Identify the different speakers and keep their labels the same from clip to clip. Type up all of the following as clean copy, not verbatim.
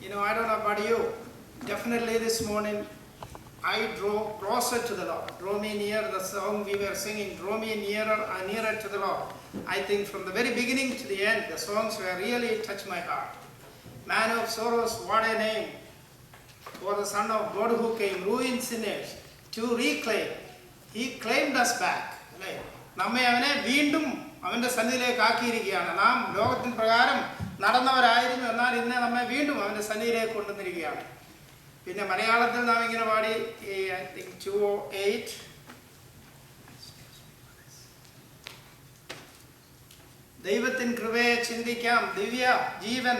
Speaker 1: I don't know about you. Definitely this morning I draw closer to the Lord. Draw me near, the song we were singing, draw me nearer and nearer to the Lord. I think from the very beginning to the end, the songs were really touched my heart. Man of sorrows, what a name. For the Son of God who came, ruined sinners, to reclaim. He claimed us back. നമ്മെ അവനെ വീണ്ടും അവൻ്റെ സന്നിധിയിലേക്ക് ആക്കിയിരിക്കുകയാണ്. നാം ലോകത്തിൻ പ്രകാരം നടന്നവരായിരുന്നു, എന്നാൽ ഇന്ന് നമ്മെ വീണ്ടും അവൻ്റെ സന്നിധിയിലേക്ക് കൊണ്ടുവന്നിരിക്കുകയാണ്. പിന്നെ മലയാളത്തിൽ നാം ഇങ്ങനെ പാടി, I think 208. ദൈവത്തിൻ കൃപയെ ചിന്തിക്കാം, ദിവ്യ ജീവൻ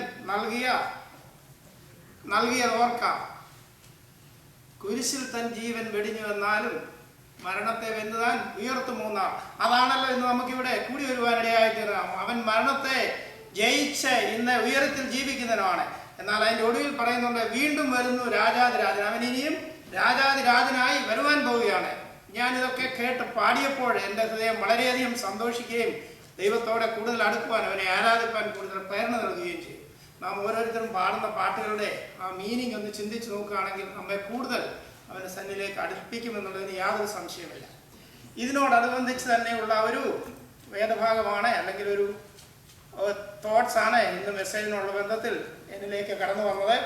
Speaker 1: നൽകിയ ഓർക്കാം. കുരിശിൽ തൻ ജീവൻ വെടിഞ്ഞു വന്നാലും മരണത്തെ വെന്നുതാൻ ഉയർത്തു മൂന്നാം. അതാണല്ലോ ഇന്ന് നമുക്കിവിടെ കൂടി വരുവാനിടയായി തീർന്നാം. അവൻ മരണത്തെ ജയിച്ച് ഇന്ന് ഉയരത്തിൽ ജീവിക്കുന്നവനാണ്. എന്നാൽ അതിൻ്റെ ഒടുവിൽ പറയുന്നുണ്ട്, വീണ്ടും വരുന്നു രാജാതിരാജൻ. അവൻ ഇനിയും രാജാതിരാജനായി വരുവാൻ പോവുകയാണ്. ഞാനിതൊക്കെ കേട്ട് പാടിയപ്പോൾ എൻ്റെ ഹൃദയം വളരെയധികം സന്തോഷിക്കുകയും ദൈവത്തോടെ കൂടുതൽ അടുക്കുവാൻ, അവനെ ആരാധിപ്പാൻ കൂടുതൽ പ്രേരണ നൽകുകയും ചെയ്യും. നാം ഓരോരുത്തരും പാടുന്ന പാട്ടുകളുടെ ആ മീനിങ് ഒന്ന് ചിന്തിച്ച് നോക്കുകയാണെങ്കിൽ നമ്മെ കൂടുതൽ അവൻ്റെ സന്നിധിയിലേക്ക് അടുപ്പിക്കുമെന്നുള്ളതിന് യാതൊരു സംശയമില്ല. ഇതിനോടനുബന്ധിച്ച് തന്നെയുള്ള ഒരു വേദഭാഗമാണ്, അല്ലെങ്കിൽ ഒരു തോട്ട്സ് ആണ് ഇന്ന് മെസ്സേജിനുള്ള ബന്ധത്തിൽ എന്നിലേക്ക് കടന്നു വന്നത്.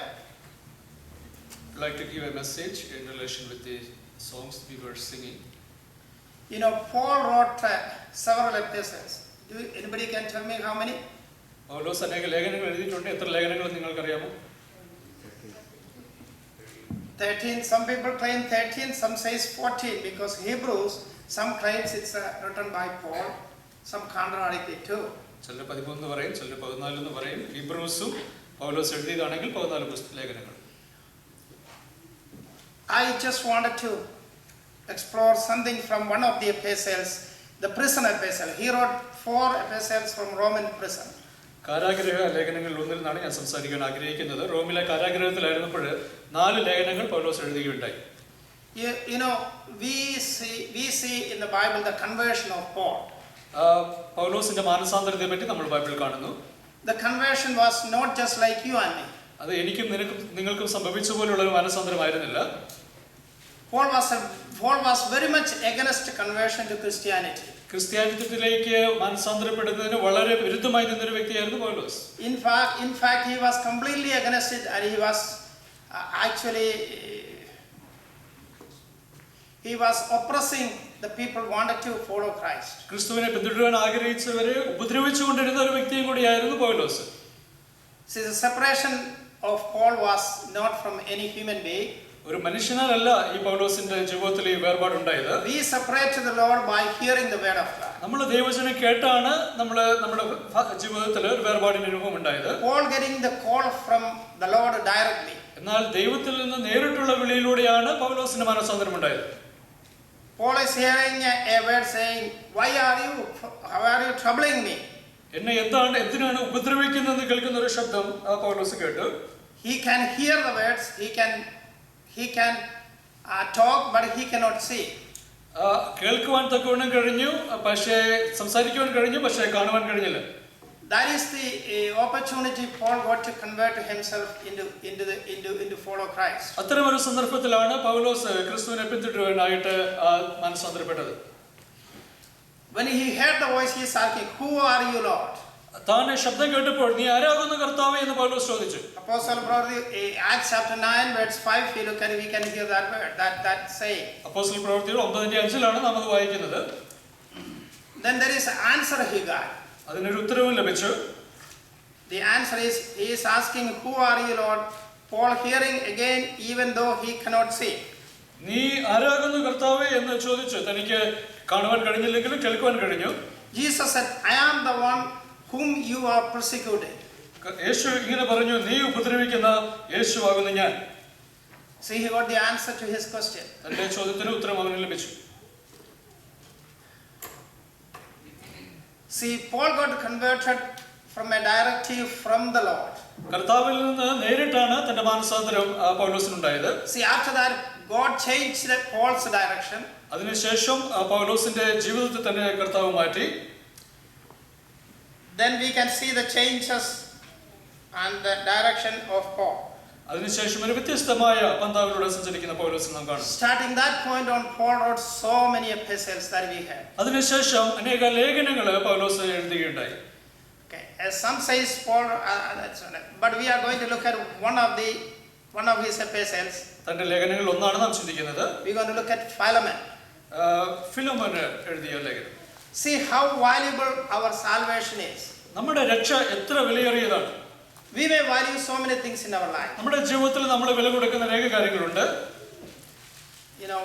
Speaker 2: I'd like to give a message in relation with the songs we were singing.
Speaker 1: Paul wrote several epistles. Anybody can tell me how many?
Speaker 2: പൗലോസ് അനേക ലേഖനങ്ങൾ എഴുതിയിട്ടുണ്ട്. എത്ര ലേഖനങ്ങൾ നിങ്ങൾക്കറിയാമോ?
Speaker 1: 13. Some people claim 13, some says 14, because Hebrews, some claims it's written by Paul, some contradict it too.
Speaker 2: ചിലർ 13 പറയും, ചിലർ 14 എന്ന് പറയും. ഹീബ്രൂസും പൗലോസ് എഴുതിയതാണെങ്കിൽ 14 ലേഖനങ്ങൾ.
Speaker 1: I just wanted to explore something from one of the epistles, the prison epistle. He wrote 4 epistles from Roman prison.
Speaker 2: കാരാഗ്രഹ ലേഖനങ്ങളിൽ ഒന്നിൽ നിന്നാണ് ഞാൻ സംസാരിക്കാൻ ആഗ്രഹിക്കുന്നത്. റോമിലെ കാരാഗ്രഹത്തിലായിരുന്നപ്പോൾ 4 ലേഖനങ്ങൾ പൗലോസ് എഴുതുകയുണ്ടായി.
Speaker 1: We see in the Bible the conversion of Paul.
Speaker 2: പൗലോസിന്റെ മാനസാന്തരത്തെ പറ്റി നമ്മൾ ബൈബിളിൽ കാണുന്നു.
Speaker 1: The conversion was not just like you and me.
Speaker 2: അത് എനിക്കും നിങ്ങൾക്കും സംഭവിച്ച പോലുള്ള ഒരു മാനസാന്തരമായിരുന്നില്ല.
Speaker 1: Paul was very much against conversion to Christianity.
Speaker 2: ക്രിസ്ത്യാനിത്വത്തിലേക്ക് മാനസാന്തരപ്പെടുന്നതിന് വളരെ വിരുദ്ധമായി നിന്നൊരു വ്യക്തിയായിരുന്നു പൗലോസ്.
Speaker 1: In fact he was completely against it, and he was actually he was oppressing the people who wanted to follow Christ.
Speaker 2: ക്രിസ്തുവിനെ പിന്തുടരാൻ ആഗ്രഹിച്ചവരെ ഉപദ്രവിച്ചുകൊണ്ടിരുന്ന ഒരു വ്യക്തിയും കൂടിയായിരുന്നു പൗലോസ്.
Speaker 1: See, the separation of Paul was not from any human being.
Speaker 2: ഒരു മനുഷ്യനാലല്ല ഈ പൗലോസിന്റെ ജീവിതത്തിൽ ഈ വേർപാട് ഉണ്ടായത്.
Speaker 1: We separate to the Lord by hearing the word of God.
Speaker 2: നമ്മൾ ദൈവവചനം കേട്ടാണ് നമ്മുടെ ജീവിതത്തിൽ ഒരു വേർപാടിന്റെ അനുഭവം ഉണ്ടായത്.
Speaker 1: Paul getting the call from the Lord directly.
Speaker 2: എന്നാൽ ദൈവത്തിൽ നിന്ന് നേരിട്ടുള്ള വിളിയിലൂടെയാണ് പൗലോസിന്റെ മാനസാന്തരം ഉണ്ടായത്.
Speaker 1: Paul is hearing a word saying, how are you troubling me?
Speaker 2: എന്നെ എന്തിനാണ് ഉപദ്രവിക്കുന്നതെന്ന് കേൾക്കുന്ന ഒരു ശബ്ദം പൗലോസ് കേട്ടു.
Speaker 1: He can hear the words, he can talk, but he cannot see.
Speaker 2: കേൾക്കുവാൻ തക്കവണ്ണം കഴിഞ്ഞു, പക്ഷേ സംസാരിക്കുവാൻ കഴിഞ്ഞു, പക്ഷേ കാണുവാൻ കഴിഞ്ഞില്ല.
Speaker 1: That is the opportunity Paul got to convert himself into follow Christ.
Speaker 2: അത്തരമൊരു സന്ദർഭത്തിലാണ് പൗലോസ് ക്രിസ്തുവിനെ പിന്തുടരുവാനായിട്ട് മാനസാന്തരപ്പെട്ടത്.
Speaker 1: When he heard the voice, he is asking, who are you, Lord?
Speaker 2: താൻ ശബ്ദം കേട്ടപ്പോൾ നീ ആരാകുന്നു കർത്താവേ എന്ന് പൗലോസ് ചോദിച്ചു.
Speaker 1: Apostle Paul, Acts chapter 9 verse 5, we can hear that word, that saying.
Speaker 2: അപ്പോസ്തല പ്രവൃത്തികൾ 9:5 നാം അത് വായിക്കുന്നത്.
Speaker 1: Then there is an answer he got.
Speaker 2: അതിനൊരു ഉത്തരവും ലഭിച്ചു.
Speaker 1: The answer is, he is asking, who are you, Lord? Paul hearing again, even though he cannot see.
Speaker 2: നീ ആരാകുന്നു കർത്താവേ എന്ന് ചോദിച്ചു. തനിക്ക് കാണുവാൻ കഴിഞ്ഞില്ലെങ്കിലും കേൾക്കുവാൻ കഴിഞ്ഞു.
Speaker 1: Jesus said, I am the one whom you are persecuting.
Speaker 2: യേശു ഇങ്ങനെ പറഞ്ഞു, നീ ഉപദ്രവിക്കുന്ന യേശുവാകുന്നു ഞാൻ.
Speaker 1: See, he got the answer to his question.
Speaker 2: തന്റെ ചോദ്യത്തിന് ഉത്തരം അവന് ലഭിച്ചു.
Speaker 1: See, Paul got converted from a directive from the Lord.
Speaker 2: കർത്താവിൽ നിന്ന് നേരിട്ടാണ് തന്റെ മാനസാന്തരം പൗലോസിനുണ്ടായത്.
Speaker 1: See, after that God changed Paul's direction.
Speaker 2: അതിനുശേഷം പൗലോസിന്റെ ജീവിതത്തെ തന്നെ കർത്താവ് മാറ്റി.
Speaker 1: Then we can see the changes and the direction of Paul.
Speaker 2: അതിനുശേഷം ഒരു വ്യത്യസ്തമായ പന്താവിലൂടെ സഞ്ചരിക്കുന്ന പൗലോസിനെ നാം കാണും.
Speaker 1: Starting that point on, Paul wrote so many epistles that we have.
Speaker 2: അതിനുശേഷം അനേക ലേഖനങ്ങൾ പൗലോസ് എഴുതുകയുണ്ടായി.
Speaker 1: Okay, as some says Paul, but we are going to look at one of his epistles.
Speaker 2: തന്റെ ലേഖനങ്ങളിൽ ഒന്നാണ് നാം ചിന്തിക്കുന്നത്.
Speaker 1: We are going to look at Philemon.
Speaker 2: ഫിലോമോന് എഴുതിയ ലേഖനം.
Speaker 1: See how valuable our salvation is.
Speaker 2: നമ്മുടെ രക്ഷ എത്ര വിലയേറിയതാണ്.
Speaker 1: We may value so many things in our life.
Speaker 2: നമ്മുടെ ജീവിതത്തിൽ നമ്മൾ വില കൊടുക്കുന്ന അനേക കാര്യങ്ങളുണ്ട്.
Speaker 1: You know,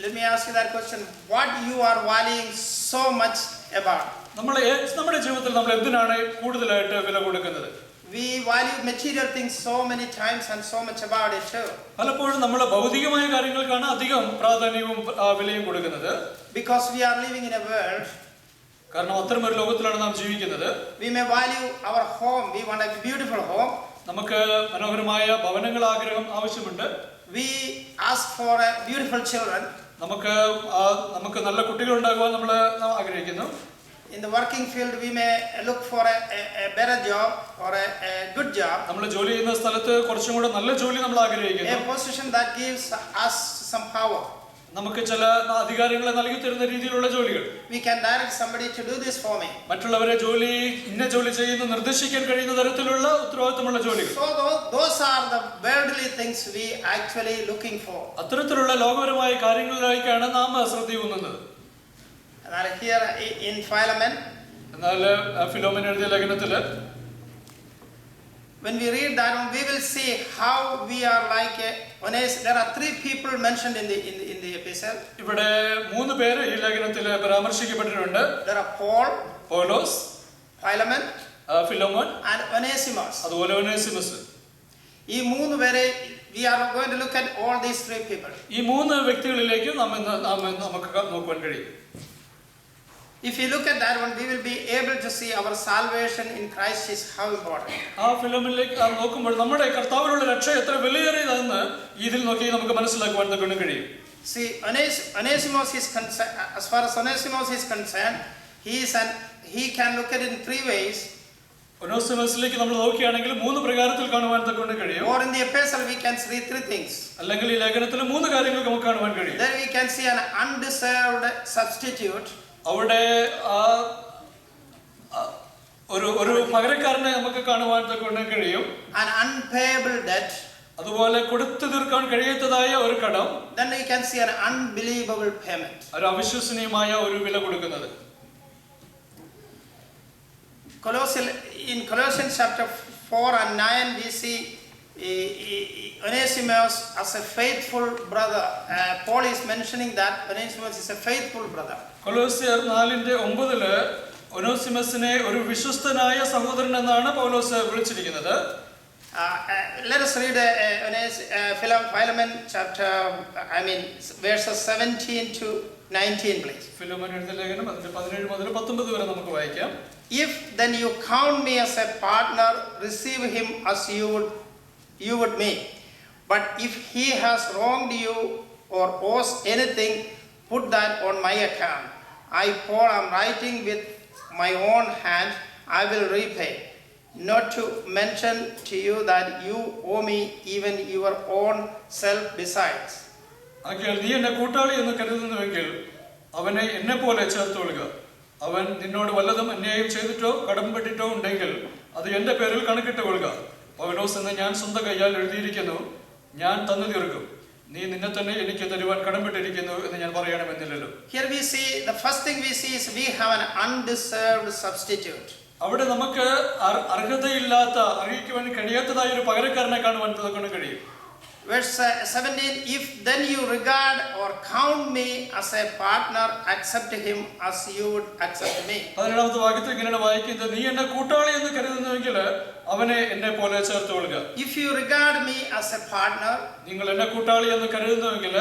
Speaker 1: let me ask you that question. What you are valuing so much about?
Speaker 2: നമ്മുടെ ജീവിതത്തിൽ നമ്മൾ എന്തിനാണ് കൂടുതലായിട്ട് വില കൊടുക്കുന്നത്?
Speaker 1: We value material things so many times and so much about it too.
Speaker 2: പലപ്പോഴും നമ്മൾ ഭൗതികമായ കാര്യങ്ങൾക്കാണ് അധികം പ്രാധാന്യവും വിലയും കൊടുക്കുന്നത്.
Speaker 1: Because we are living in a world.
Speaker 2: കാരണം അത്തരം ഒരു ലോകത്തിലാണ് നാം ജീവിക്കുന്നത്.
Speaker 1: We may value our home. We want a beautiful home.
Speaker 2: നമുക്ക് മനോഹരമായ ഭവനങ്ങൾ ആവശ്യമുണ്ട്.
Speaker 1: We ask for beautiful children.
Speaker 2: നമുക്ക് നല്ല കുട്ടികൾ ഉണ്ടാകുവാൻ നമ്മൾ ആഗ്രഹിക്കുന്നു.
Speaker 1: In the working field, we may look for a better job or a good job.
Speaker 2: നമ്മൾ ജോലി ചെയ്യുന്ന സ്ഥലത്ത് കുറച്ചും കൂടെ നല്ല ജോലി നമ്മൾ ആഗ്രഹിക്കുന്നു.
Speaker 1: A position that gives us some power.
Speaker 2: നമുക്ക് ചില അധികാരങ്ങളെ നൽകി തരുന്ന രീതിയിലുള്ള ജോലികൾ.
Speaker 1: We can direct somebody to do this for me.
Speaker 2: മറ്റുള്ളവരെ ഇന്ന ജോലി ചെയ്യുന്നു നിർദ്ദേശിക്കാൻ കഴിയുന്ന തരത്തിലുള്ള ഉത്തരവാദിത്തമുള്ള ജോലികൾ.
Speaker 1: So those are the worldly things we actually looking for.
Speaker 2: അത്തരത്തിലുള്ള ലോകപരമായ കാര്യങ്ങളിലേക്കാണ് നാം ശ്രദ്ധയൂന്നുന്നത്.
Speaker 1: And here in Philemon,
Speaker 2: എന്നാൽ ഫിലോമൻ എഴുതിയ ലേഖനത്തിൽ
Speaker 1: when we read that one, we will see how we are like there are three people mentioned in the epistle.
Speaker 2: ഇവിടെ മൂന്ന് പേര് ഈ ലേഖനത്തിൽ പരാമർശിക്കപ്പെട്ടിട്ടുണ്ട്.
Speaker 1: There are Paul,
Speaker 2: Paulose,
Speaker 1: Philemon,
Speaker 2: ഫിലോമോൻ
Speaker 1: and Onesimus.
Speaker 2: അതുപോലെ ഒനേസിമസ്.
Speaker 1: ഈ മൂന്ന് പേരെ we are going to look at all these three people.
Speaker 2: ഈ മൂന്ന് വ്യക്തികളിലേക്ക് നമുക്ക് നോക്കുവാൻ കഴിയും.
Speaker 1: If you look at that one, we will be able to see our salvation in Christ is how important.
Speaker 2: ആ ഫിലോമിലേക്ക് നോക്കുമ്പോൾ നമ്മുടെ കർത്താവിലുള്ള രക്ഷ എത്ര വിലയേറിയതാണെന്ന് ഇതിൽ നോക്കി നമുക്ക് മനസ്സിലാക്കുവാൻ കഴിയും.
Speaker 1: See, Onesimus is concerned, as far as Onesimus is concerned, he can look at it in three ways.
Speaker 2: ഒനേസിമസിലേക്ക് നമ്മൾ നോക്കുകയാണെങ്കിൽ മൂന്ന് പ്രകാരത്തിൽ കാണുവാൻ കഴിയും.
Speaker 1: Or in the epistle we can see three things.
Speaker 2: അല്ലെങ്കിൽ ഈ ലേഖനത്തിൽ മൂന്ന് കാര്യങ്ങൾ നമുക്ക് കാണുവാൻ കഴിയും.
Speaker 1: Then we can see an undeserved substitute.
Speaker 2: അവിടെ ഒരു പകരക്കാരനെ നമുക്ക് കാണുവാൻ കഴിയും.
Speaker 1: An unpayable debt.
Speaker 2: അതുപോലെ കൊടുത്തു തീർക്കാൻ കഴിയാത്തതായ ഒരു കടം.
Speaker 1: Then we can see an unbelievable payment.
Speaker 2: ഒരു അവിശ്വസനീയമായ ഒരു വില കൊടുക്കുന്നത്.
Speaker 1: In Colossians chapter 4 and 9 we see Onesimus as a faithful brother. Paul is mentioning that Onesimus is a faithful brother.
Speaker 2: കൊലോസ്യർ 4:9 ഒനേസിമസിനെ ഒരു വിശ്വസ്തനായ സഹോദരൻ എന്നാണ് പൗലോസ് വിളിച്ചിരിക്കുന്നത്.
Speaker 1: Let us read Philemon chapter, verses 17 to 19, please.
Speaker 2: ഫിലോമോൻ എഴുതിയ ലേഖനം അതിന്റെ 17 മുതൽ 19 വരെ നമുക്ക് വായിക്കാം.
Speaker 1: If then you count me as a partner, receive him as you would me. But if he has wronged you or owes anything, put that on my account. I, Paul, am writing with my own hand. I will repay. Not to mention to you that you owe me even your own self besides.
Speaker 2: ആകയാൽ നീ എന്നെ കൂട്ടാളി എന്ന് കരുതുന്നുവെങ്കിൽ അവനെ എന്നെ പോലെ ചേർത്തുകൊള്ളുക. അവൻ നിന്നോട് വല്ലതും അന്യായം ചെയ്തിട്ടോ കടംപെട്ടിട്ടോ ഉണ്ടെങ്കിൽ അത് എന്റെ പേരിൽ കണക്കിട്ട് കൊള്ളുക. പൗലോസ് എന്ന് ഞാൻ സ്വന്തം കയ്യാൽ എഴുതിയിരിക്കുന്നു, ഞാൻ തന്നു തീർക്കും. നീ നിന്നെ തന്നെ എനിക്ക് തരുവാൻ കടംപെട്ടിരിക്കുന്നു എന്ന് ഞാൻ പറയണമെന്നില്ലല്ലോ.
Speaker 1: Here we see, the first thing we see is we have an undeserved substitute.
Speaker 2: അവിടെ നമുക്ക് അർഹതയില്ലാത്ത, അറിയിക്കുവാൻ കഴിയാത്തതായ ഒരു പകരക്കാരനെ കാണുവാൻ കഴിയും.
Speaker 1: Verse 17, if then you regard or count me as a partner, accept him as you would accept me.
Speaker 2: 17ാമത്തെ വാക്യത്തിൽ ഇങ്ങനെയാണ് വായിക്കുന്നത്, നീ എന്നെ കൂട്ടാളി എന്ന് കരുതുന്നുവെങ്കിൽ അവനെ എന്നെ പോലെ ചേർത്തുകൊള്ളുക.
Speaker 1: If you regard me as a partner,
Speaker 2: നിങ്ങൾ എന്നെ കൂട്ടാളി എന്ന് കരുതുന്നുവെങ്കിൽ,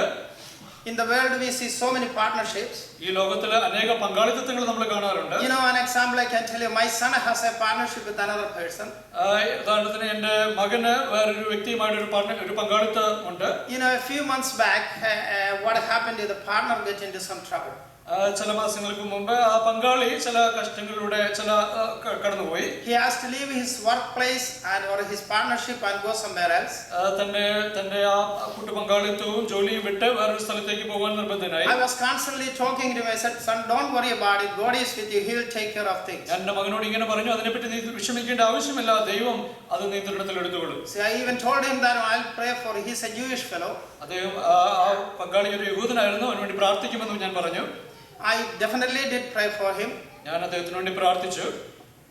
Speaker 1: in the world we see so many partnerships.
Speaker 2: ഈ ലോകത്തിലെ അനേക പങ്കാളിത്തങ്ങൾ നമ്മൾ കാണാറുണ്ട്.
Speaker 1: You know, an example I can tell you, my son has a partnership with another person.
Speaker 2: ഉദാഹരണത്തിന് എൻ്റെ മകന് വേറൊരു വ്യക്തിയുമായിട്ട് ഒരു പങ്കാളിത്തം ഉണ്ട്.
Speaker 1: You know, a few months back what happened is the partner got into some trouble.
Speaker 2: ചില മാസങ്ങൾക്ക് മുമ്പ് ആ പങ്കാളി ചില കഷ്ടങ്ങളിലൂടെ കടന്നുപോയി.
Speaker 1: He has to leave his workplace or his partnership and go somewhere else.
Speaker 2: തന്റെ ആ കൂട്ടു പങ്കാളിത്തവും ജോലിയും വിട്ട് വേറൊരു സ്ഥലത്തേക്ക് പോകാൻ നിർബന്ധനായി.
Speaker 1: I was constantly talking to him. I said, son, don't worry about it. God is with you. He will take care of things.
Speaker 2: എന്റെ മകനോട് ഇങ്ങനെ പറഞ്ഞു, അതിനെപ്പറ്റി നീ വിഷമിക്കേണ്ട ആവശ്യമില്ല, ദൈവം അത് നിയന്ത്രണത്തിൽ എടുത്തുകൊള്ളും.
Speaker 1: See, I even told him that I'll pray for. He's a Jewish fellow.
Speaker 2: അദ്ദേഹം ആ പങ്കാളി ഒരു യഹൂദനായിരുന്നു, അവന് വേണ്ടി പ്രാർത്ഥിക്കുമെന്ന് ഞാൻ പറഞ്ഞു.
Speaker 1: I definitely did pray for him.
Speaker 2: ഞാൻ അദ്ദേഹത്തിന് വേണ്ടി പ്രാർത്ഥിച്ചു.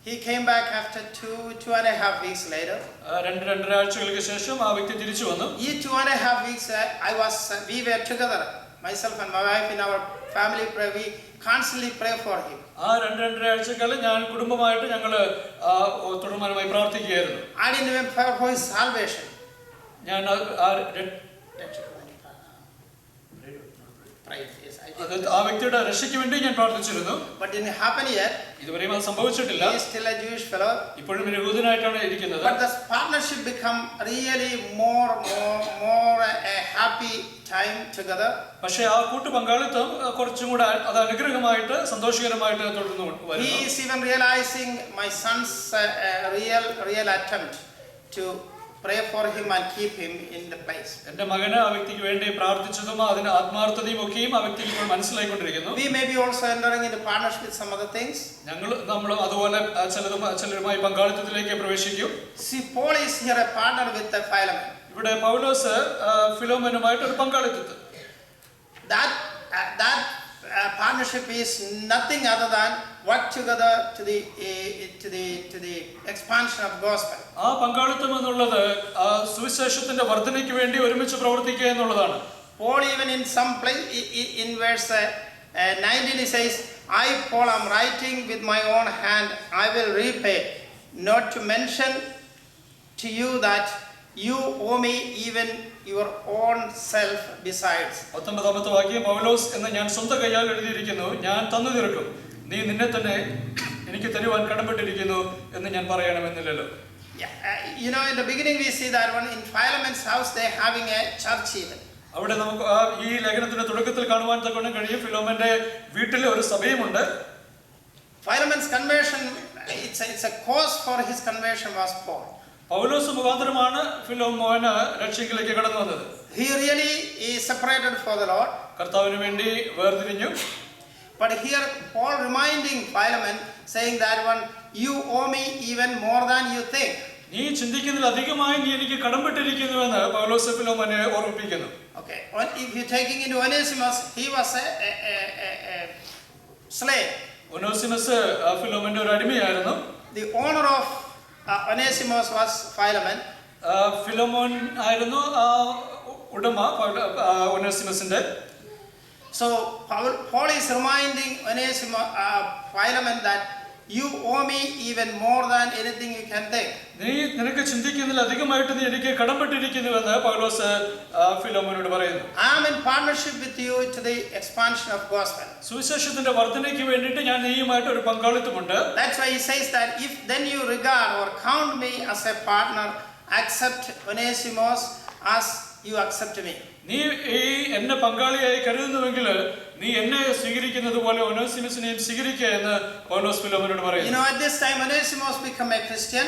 Speaker 1: He came back after 2.5 weeks later.
Speaker 2: 2.5 ആഴ്ചകൾക്ക് ശേഷം ആ വ്യക്തി തിരിച്ചു വന്നു.
Speaker 1: ഈ 2.5 weeks we were together, myself and my wife, in our family prayer. We constantly pray for him.
Speaker 2: ആ 2.5 ആഴ്ചകൾ ഞാൻ കുടുംബമായിട്ട് ഞങ്ങള് തുടർമാനമായി പ്രാർത്ഥിക്കുകയായിരുന്നു.
Speaker 1: I didn't even pray for his salvation.
Speaker 2: ഞാൻ ആ വ്യക്തിയുടെ രക്ഷയ്ക്ക് വേണ്ടി ഞാൻ പ്രാർത്ഥിച്ചിരുന്നു.
Speaker 1: But didn't happen yet.
Speaker 2: ഇതുവരെയും അത് സംഭവിച്ചിട്ടില്ല.
Speaker 1: He is still a Jewish fellow.
Speaker 2: ഇപ്പോഴും ഒരു യഹൂദനായിട്ടാണ് ഇരിക്കുന്നത്.
Speaker 1: But the partnership become really more a happy time together.
Speaker 2: പക്ഷേ ആ കൂട്ടു പങ്കാളിത്തം കുറച്ചും കൂടെ അത് അനുഗ്രഹമായിട്ട് സന്തോഷകരമായിട്ട് തുടർന്നു വരുന്നു.
Speaker 1: He is even realizing my son's real attempt to pray for him and keep him in the place.
Speaker 2: എന്റെ മകന് ആ വ്യക്തിക്ക് വേണ്ടി പ്രാർത്ഥിച്ചതും അതിന്റെ ആത്മാർത്ഥതയും ഒക്കെയും ആ വ്യക്തിക്ക് ഇപ്പോൾ മനസ്സിലായിക്കൊണ്ടിരിക്കുന്നു.
Speaker 1: We may be also entering into partnership with some other things.
Speaker 2: നമ്മൾ അതുപോലെ ചിലരുമായി പങ്കാളിത്തത്തിലേക്ക് പ്രവേശിക്കും.
Speaker 1: See, Paul is here a partner with Philemon.
Speaker 2: ഇവിടെ പൗലോസ് ഫിലോമനുമായിട്ട് ഒരു പങ്കാളിത്തം.
Speaker 1: That partnership is nothing other than work together to the expansion of gospel.
Speaker 2: ആ പങ്കാളിത്തം എന്നുള്ളത് സുവിശേഷത്തിന്റെ വർധനയ്ക്ക് വേണ്ടി ഒരുമിച്ച് പ്രവർത്തിക്കുക എന്നുള്ളതാണ്.
Speaker 1: Paul even in some place in verse 19 he says, I Paul am writing with my own hand, I will repay, not to mention to you that you owe me even your own self besides.
Speaker 2: 19ാമത്തെ വാക്യം, പൗലോസ് എന്ന് ഞാൻ സ്വന്തം കൈയാൽ എഴുതിയിരിക്കുന്നു, ഞാൻ തന്നു തീർക്കും, നീ നിന്നെ തന്നെ എനിക്ക് തരുവാൻ കടപ്പെട്ടിരിക്കുന്നു എന്ന് ഞാൻ പറയണമെന്നില്ലല്ലോ.
Speaker 1: You know, in the beginning we see that one in Philemon's house they having a church even.
Speaker 2: അവിടെ നമുക്ക് ഈ ലേഖനത്തിന്റെ തുടക്കത്തിൽ കാണുവാൻ തക്കവണ്ണം കഴിയും, ഫിലോമന്റെ വീട്ടിലെ ഒരു സഭയുമുണ്ട്.
Speaker 1: Philemon's conversion, it's a cause for his conversion was Paul.
Speaker 2: പൗലോസ് മുഖാന്തരമാണ് ഫിലോമോന് രക്ഷയിലേക്ക് കടന്നു വന്നത്.
Speaker 1: He really is separated for the Lord.
Speaker 2: കർത്താവിന് വേണ്ടി വേർതിരിഞ്ഞു.
Speaker 1: But here Paul reminding Philemon, saying that one, you owe me even more than you think.
Speaker 2: നീ ചിന്തിക്കുന്നതിൽ അധികമായി നീ എനിക്ക് കടംപെട്ടിരിക്കുന്നുവെന്ന് പൗലോസ് ഫിലോമോനെ ഓർമ്മിപ്പിക്കുന്നു.
Speaker 1: Okay, if you taking into Onesimus, he was a slave.
Speaker 2: ഒനേസിമസ് ഫിലോമന്റെ ഒരു അടിമയായിരുന്നു.
Speaker 1: The owner of Onesimus was Philemon.
Speaker 2: ഫിലോമോൻ ആയിരുന്നു ഉടമ ഒനേസിമസിന്റെ.
Speaker 1: So Paul is reminding Philemon that you owe me even more than anything you can think.
Speaker 2: നീ നിനക്ക് ചിന്തിക്കുന്നതിൽ അധികമായിട്ട് നീ എനിക്ക് കടംപെട്ടിരിക്കുന്നുവെന്ന് പൗലോസ് ഫിലോമോനോട് പറയുന്നു.
Speaker 1: I am in partnership with you to the expansion of gospel.
Speaker 2: സുവിശേഷത്തിന്റെ വർധനയ്ക്ക് വേണ്ടിയിട്ട് ഞാൻ നീയുമായിട്ട് ഒരു പങ്കാളിത്തമുണ്ട്.
Speaker 1: That's why he says that if then you regard or count me as a partner, accept Onesimus as you accept me.
Speaker 2: നീ ഈ എന്നെ പങ്കാളിയായി കരുതുന്നുവെങ്കിൽ നീ എന്നെ സ്വീകരിക്കുന്നത് പോലെ ഒനേസിമസിനെയും സ്വീകരിക്കുക എന്ന് പൗലോസ് ഫിലോമോനോട് പറയുന്നു.
Speaker 1: You know, at this time Onesimus became a Christian.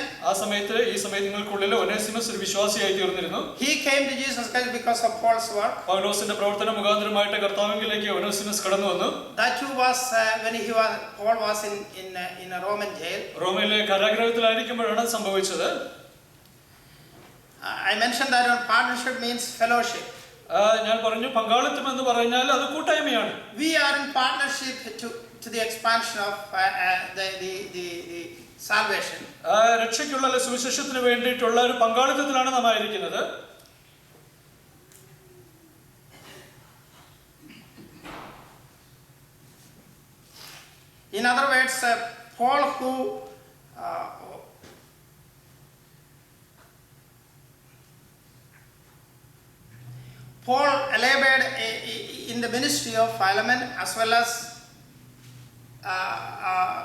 Speaker 2: ഈ സമയത്തുകൾക്കുള്ളിൽ ഒനേസിമസ് ഒരു വിശ്വാസിയായി തീർന്നിരുന്നു.
Speaker 1: He came to Jesus Christ because of Paul's work.
Speaker 2: പൗലോസിന്റെ പ്രവർത്തന മുഖാന്തരമായിട്ട് കർത്താവിലേക്ക് ഒനേസിമസ് കടന്നു വന്നു.
Speaker 1: That too was when Paul was in a Roman jail.
Speaker 2: റോമയിലെ കാരാഗൃഹത്തിലായിരിക്കുമ്പോഴാണ് സംഭവിച്ചത്.
Speaker 1: I mentioned that partnership means fellowship.
Speaker 2: ഞാൻ പറഞ്ഞു പങ്കാളിത്തം എന്ന് പറഞ്ഞാൽ അത് കൂട്ടായ്മയാണ്.
Speaker 1: We are in partnership to the expansion of the salvation.
Speaker 2: രക്ഷയ്ക്കുള്ള സുവിശേഷത്തിന് വേണ്ടിയിട്ടുള്ള ഒരു പങ്കാളിത്തത്തിലാണ് നാം ആയിരിക്കുന്നത്.
Speaker 1: In other words, Paul labored in the ministry of Philemon as well as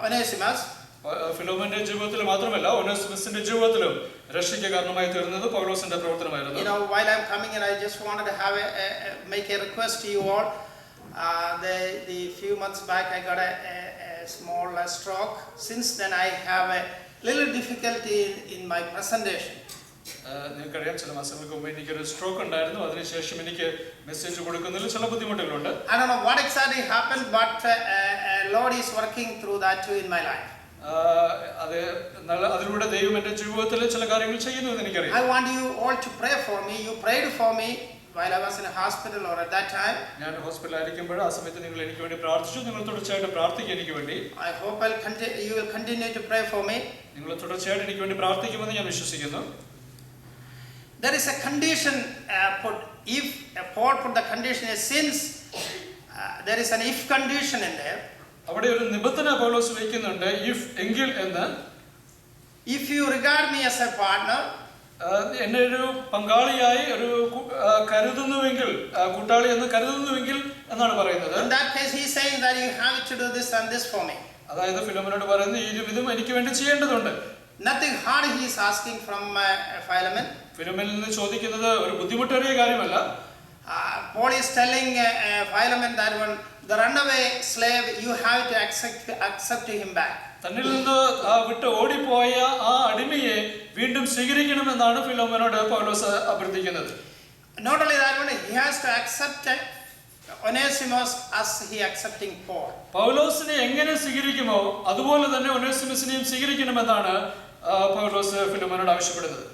Speaker 1: Onesimus.
Speaker 2: ഫിലോമന്റെ ജീവിതത്തിൽ മാത്രമല്ല ഒനേസിമസിന്റെ ജീവിതത്തിലും രക്ഷയ്ക്ക് കാരണമായി തീർന്നത് പൗലോസിന്റെ പ്രവർത്തനമായിരുന്നു.
Speaker 1: You know, while I'm coming in, I just wanted to make a request to you all. The few months back I got a small stroke. Since then I have a little difficulty in my presentation.
Speaker 2: നിങ്ങൾക്കറിയാം, ചില മാസങ്ങൾക്ക് മുമ്പ് എനിക്കൊരു stroke ഉണ്ടായിരുന്നു. അതിനുശേഷം എനിക്ക് message കൊടുക്കുന്നതിൽ ചില ബുദ്ധിമുട്ടുകളുണ്ട്.
Speaker 1: I don't know what exactly happened, but Lord is working through that too in my life.
Speaker 2: അതിലൂടെ ദൈവം എന്റെ ജീവിതത്തിൽ ചില കാര്യങ്ങൾ ചെയ്യുന്നു എന്ന് എനിക്കറിയാം.
Speaker 1: I want you all to pray for me. You prayed for me while I was in a hospital or at that time.
Speaker 2: ഞാൻ ഹോസ്പിറ്റലിൽ ആയിരിക്കുമ്പോൾ ആ സമയത്ത് നിങ്ങൾ എനിക്ക് വേണ്ടി പ്രാർത്ഥിച്ചു. നിങ്ങൾ തുടർച്ചയായിട്ട് പ്രാർത്ഥിക്കുക എനിക്ക് വേണ്ടി.
Speaker 1: I hope you will continue to pray for me.
Speaker 2: നിങ്ങൾ തുടർച്ചയായിട്ട് എനിക്ക് വേണ്ടി പ്രാർത്ഥിക്കുമെന്ന് ഞാൻ വിശ്വസിക്കുന്നു.
Speaker 1: There is a condition put. If Paul put the condition since there is an if condition in there.
Speaker 2: അവിടെ ഒരു നിബന്ധന പൗലോസ് വയ്ക്കുന്നുണ്ട്, ഇഫ് എങ്കിൽ എന്ന്.
Speaker 1: If you regard me as a partner,
Speaker 2: എന്നെ ഒരു പങ്കാളിയായി ഒരു കരുതുന്നുവെങ്കിൽ, കൂട്ടാളി എന്ന് കരുതുന്നുവെങ്കിൽ എന്നാണ് പറയുന്നത്.
Speaker 1: in that case he is saying that you have to do this and this for me.
Speaker 2: അതായത് ഫിലോമോനോട് പറയുന്നത് ഇതും എനിക്ക് വേണ്ടി ചെയ്യേണ്ടതുണ്ട്.
Speaker 1: Nothing hard he is asking from Philemon.
Speaker 2: ഫിലോമോനിൽ നിന്ന് ചോദിക്കുന്നത് ഒരു ബുദ്ധിമുട്ടേറിയ കാര്യമല്ല.
Speaker 1: Paul is telling Philemon that when the runaway slave, you have to accept him back.
Speaker 2: തന്നിൽ നിന്ന് വിട്ട് ഓടിപ്പോയ ആ അടിമയെ വീണ്ടും സ്വീകരിക്കണമെന്നാണ് ഫിലോമോനോട് പൗലോസ് അഭ്യർത്ഥിക്കുന്നത്.
Speaker 1: Not only that, one he has to accept Onesimus as he accepting Paul.
Speaker 2: പൗലോസിനെ എങ്ങനെ സ്വീകരിക്കുമോ അതുപോലെ തന്നെ ഒനേസിമസിനെയും സ്വീകരിക്കണമെന്നാണ് പൗലോസ് ഫിലോമോനോട് ആവശ്യപ്പെടുന്നത്.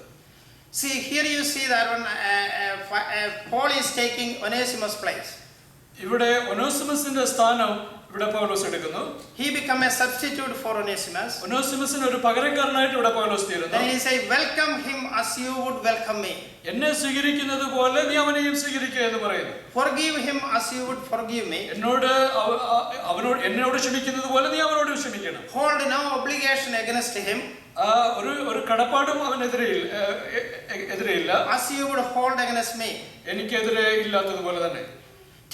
Speaker 1: See, here you see that when Paul is taking Onesimus' place.
Speaker 2: ഇവിടെ ഒനേസിമസിന്റെ സ്ഥാനം ഇവിടെ പൗലോസ് എടുക്കുന്നു.
Speaker 1: He become a substitute for Onesimus.
Speaker 2: ഒനേസിമസിന് ഒരു പകരക്കാരനായിട്ട് ഇവിടെ പൗലോസ് തീരുന്നു.
Speaker 1: Then he say, welcome him as you would welcome me.
Speaker 2: എന്നെ സ്വീകരിക്കുന്നത് പോലെ നീ അവനെയും സ്വീകരിക്കുക എന്ന് പറയുന്നു.
Speaker 1: Forgive him as you would forgive me.
Speaker 2: എന്നോട് ക്ഷമിക്കുന്നത് പോലെ നീ അവനോട് ക്ഷമിക്കണം.
Speaker 1: Hold no obligation against him.
Speaker 2: ഒരു കടപ്പാടും അവനെതിരെയില്ല.
Speaker 1: As you would hold against me.
Speaker 2: എനിക്കെതിരെ ഇല്ലാത്തതുപോലെ തന്നെ.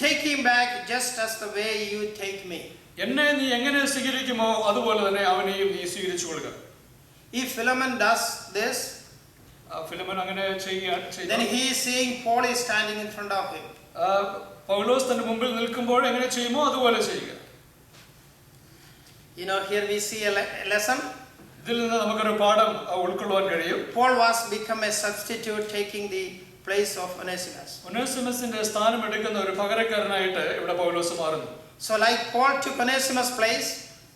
Speaker 1: Take him back just as the way you take me.
Speaker 2: എന്നെ നീ എങ്ങനെ സ്വീകരിക്കുമോ അതുപോലെ തന്നെ അവനെയും നീ സ്വീകരിച്ചു കൊള്ളുക.
Speaker 1: If Philemon does this,
Speaker 2: ഫിലോമോൻ അങ്ങനെ ചെയ്യുക.
Speaker 1: then he is seeing Paul is standing in front of him.
Speaker 2: പൗലോസ് തന്റെ മുമ്പിൽ നിൽക്കുമ്പോൾ എങ്ങനെ ചെയ്യുമോ അതുപോലെ ചെയ്യുക.
Speaker 1: You know, here we see a lesson.
Speaker 2: ഇതിൽ നിന്ന് നമുക്കൊരു പാഠം ഉൾക്കൊള്ളുവാൻ കഴിയും.
Speaker 1: Paul was become a substitute taking the place of Onesimus.
Speaker 2: ഒനേസിമസിന്റെ സ്ഥാനം എടുക്കുന്ന ഒരു പകരക്കാരനായിട്ട് ഇവിടെ പൗലോസ് മാറുന്നു.
Speaker 1: So like Paul took Onesimus' place,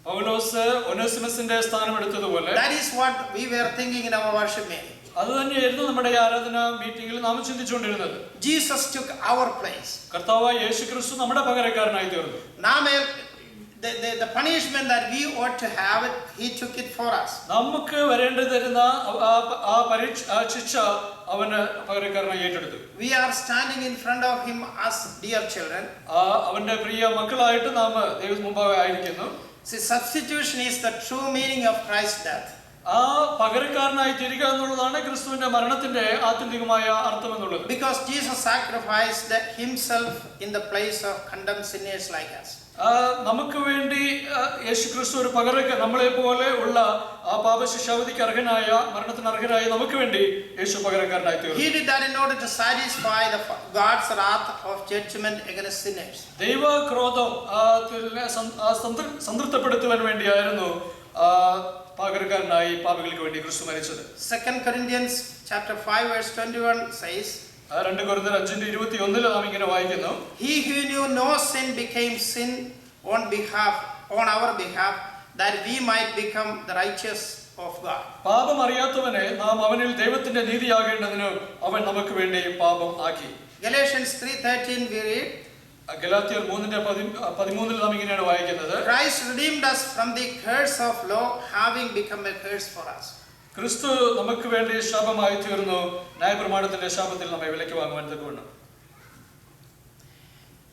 Speaker 2: പൗലോസ് ഒനേസിമസിന്റെ സ്ഥാനം എടുത്തതുപോലെ
Speaker 1: that is what we were thinking in our worship meeting.
Speaker 2: അത് തന്നെയായിരുന്നു നമ്മുടെ ഈ ആരാധന മീറ്റിംഗിൽ നാം ചിന്തിച്ചുകൊണ്ടിരുന്നത്.
Speaker 1: Jesus took our place.
Speaker 2: കർത്താവായ യേശുക്രിസ്തു നമ്മുടെ പകരക്കാരനായി തീർന്നു.
Speaker 1: The punishment that we ought to have it, he took it for us.
Speaker 2: നമുക്ക് വരേണ്ടിരുന്ന ആ ശിക്ഷ അവന് പകരക്കാരനായി ഏറ്റെടുത്തു.
Speaker 1: We are standing in front of him as dear children.
Speaker 2: അവന്റെ പ്രിയ മക്കളായിട്ട് നാം ദൈവം മുമ്പാകെ ആയിരിക്കുന്നു.
Speaker 1: See, substitution is the true meaning of Christ's death.
Speaker 2: ആ പകരക്കാരനായി തീരുക എന്നുള്ളതാണ് ക്രിസ്തുവിന്റെ മരണത്തിന്റെ ആത്യന്തികമായ അർത്ഥം എന്നുള്ളത്.
Speaker 1: Because Jesus sacrificed himself in the place of condemned sinners like us.
Speaker 2: നമുക്ക് വേണ്ടി യേശുക്രിസ്തു ഒരു നമ്മളെ പോലെ ഉള്ള ആ പാപശിക്ഷാവധിക്ക് അർഹനായ മരണത്തിന് അർഹനായ നമുക്ക് വേണ്ടി യേശു പകരക്കാരനായി തീർന്നു.
Speaker 1: He did that in order to satisfy God's wrath of judgment against sinners.
Speaker 2: ദൈവ ക്രോധം സംതൃപ്തിപ്പെടുത്തുവാൻ വേണ്ടിയായിരുന്നു പകരക്കാരനായി പാപികൾക്ക് വേണ്ടി ക്രിസ്തു മരിച്ചത്.
Speaker 1: 2 Corinthians chapter 5 verse 21 says,
Speaker 2: 2 കൊരിന്ത്യർ 5:21 നാം ഇങ്ങനെ വായിക്കുന്നു,
Speaker 1: He who knew no sin became sin on our behalf, that we might become the righteous of God.
Speaker 2: പാപം അറിയാത്തവനെ നാം അവനിൽ ദൈവത്തിന്റെ നീതിയാകേണ്ടതിന് അവൻ നമുക്ക് വേണ്ടി പാപം ആക്കി.
Speaker 1: Galatians 3:13 we read,
Speaker 2: ഗലാത്യർ 3:13 നാം ഇങ്ങനെയാണ് വായിക്കുന്നത്,
Speaker 1: Christ redeemed us from the curse of law, having become a curse for us.
Speaker 2: ക്രിസ്തു നമുക്ക് വേണ്ടി ശാപമായി തീർന്നു, ന്യായപ്രമാണത്തിന്റെ ശാപത്തിൽ നമ്മെ വിലയ്ക്ക് വാങ്ങുവാൻ തക്കവണ്ണം.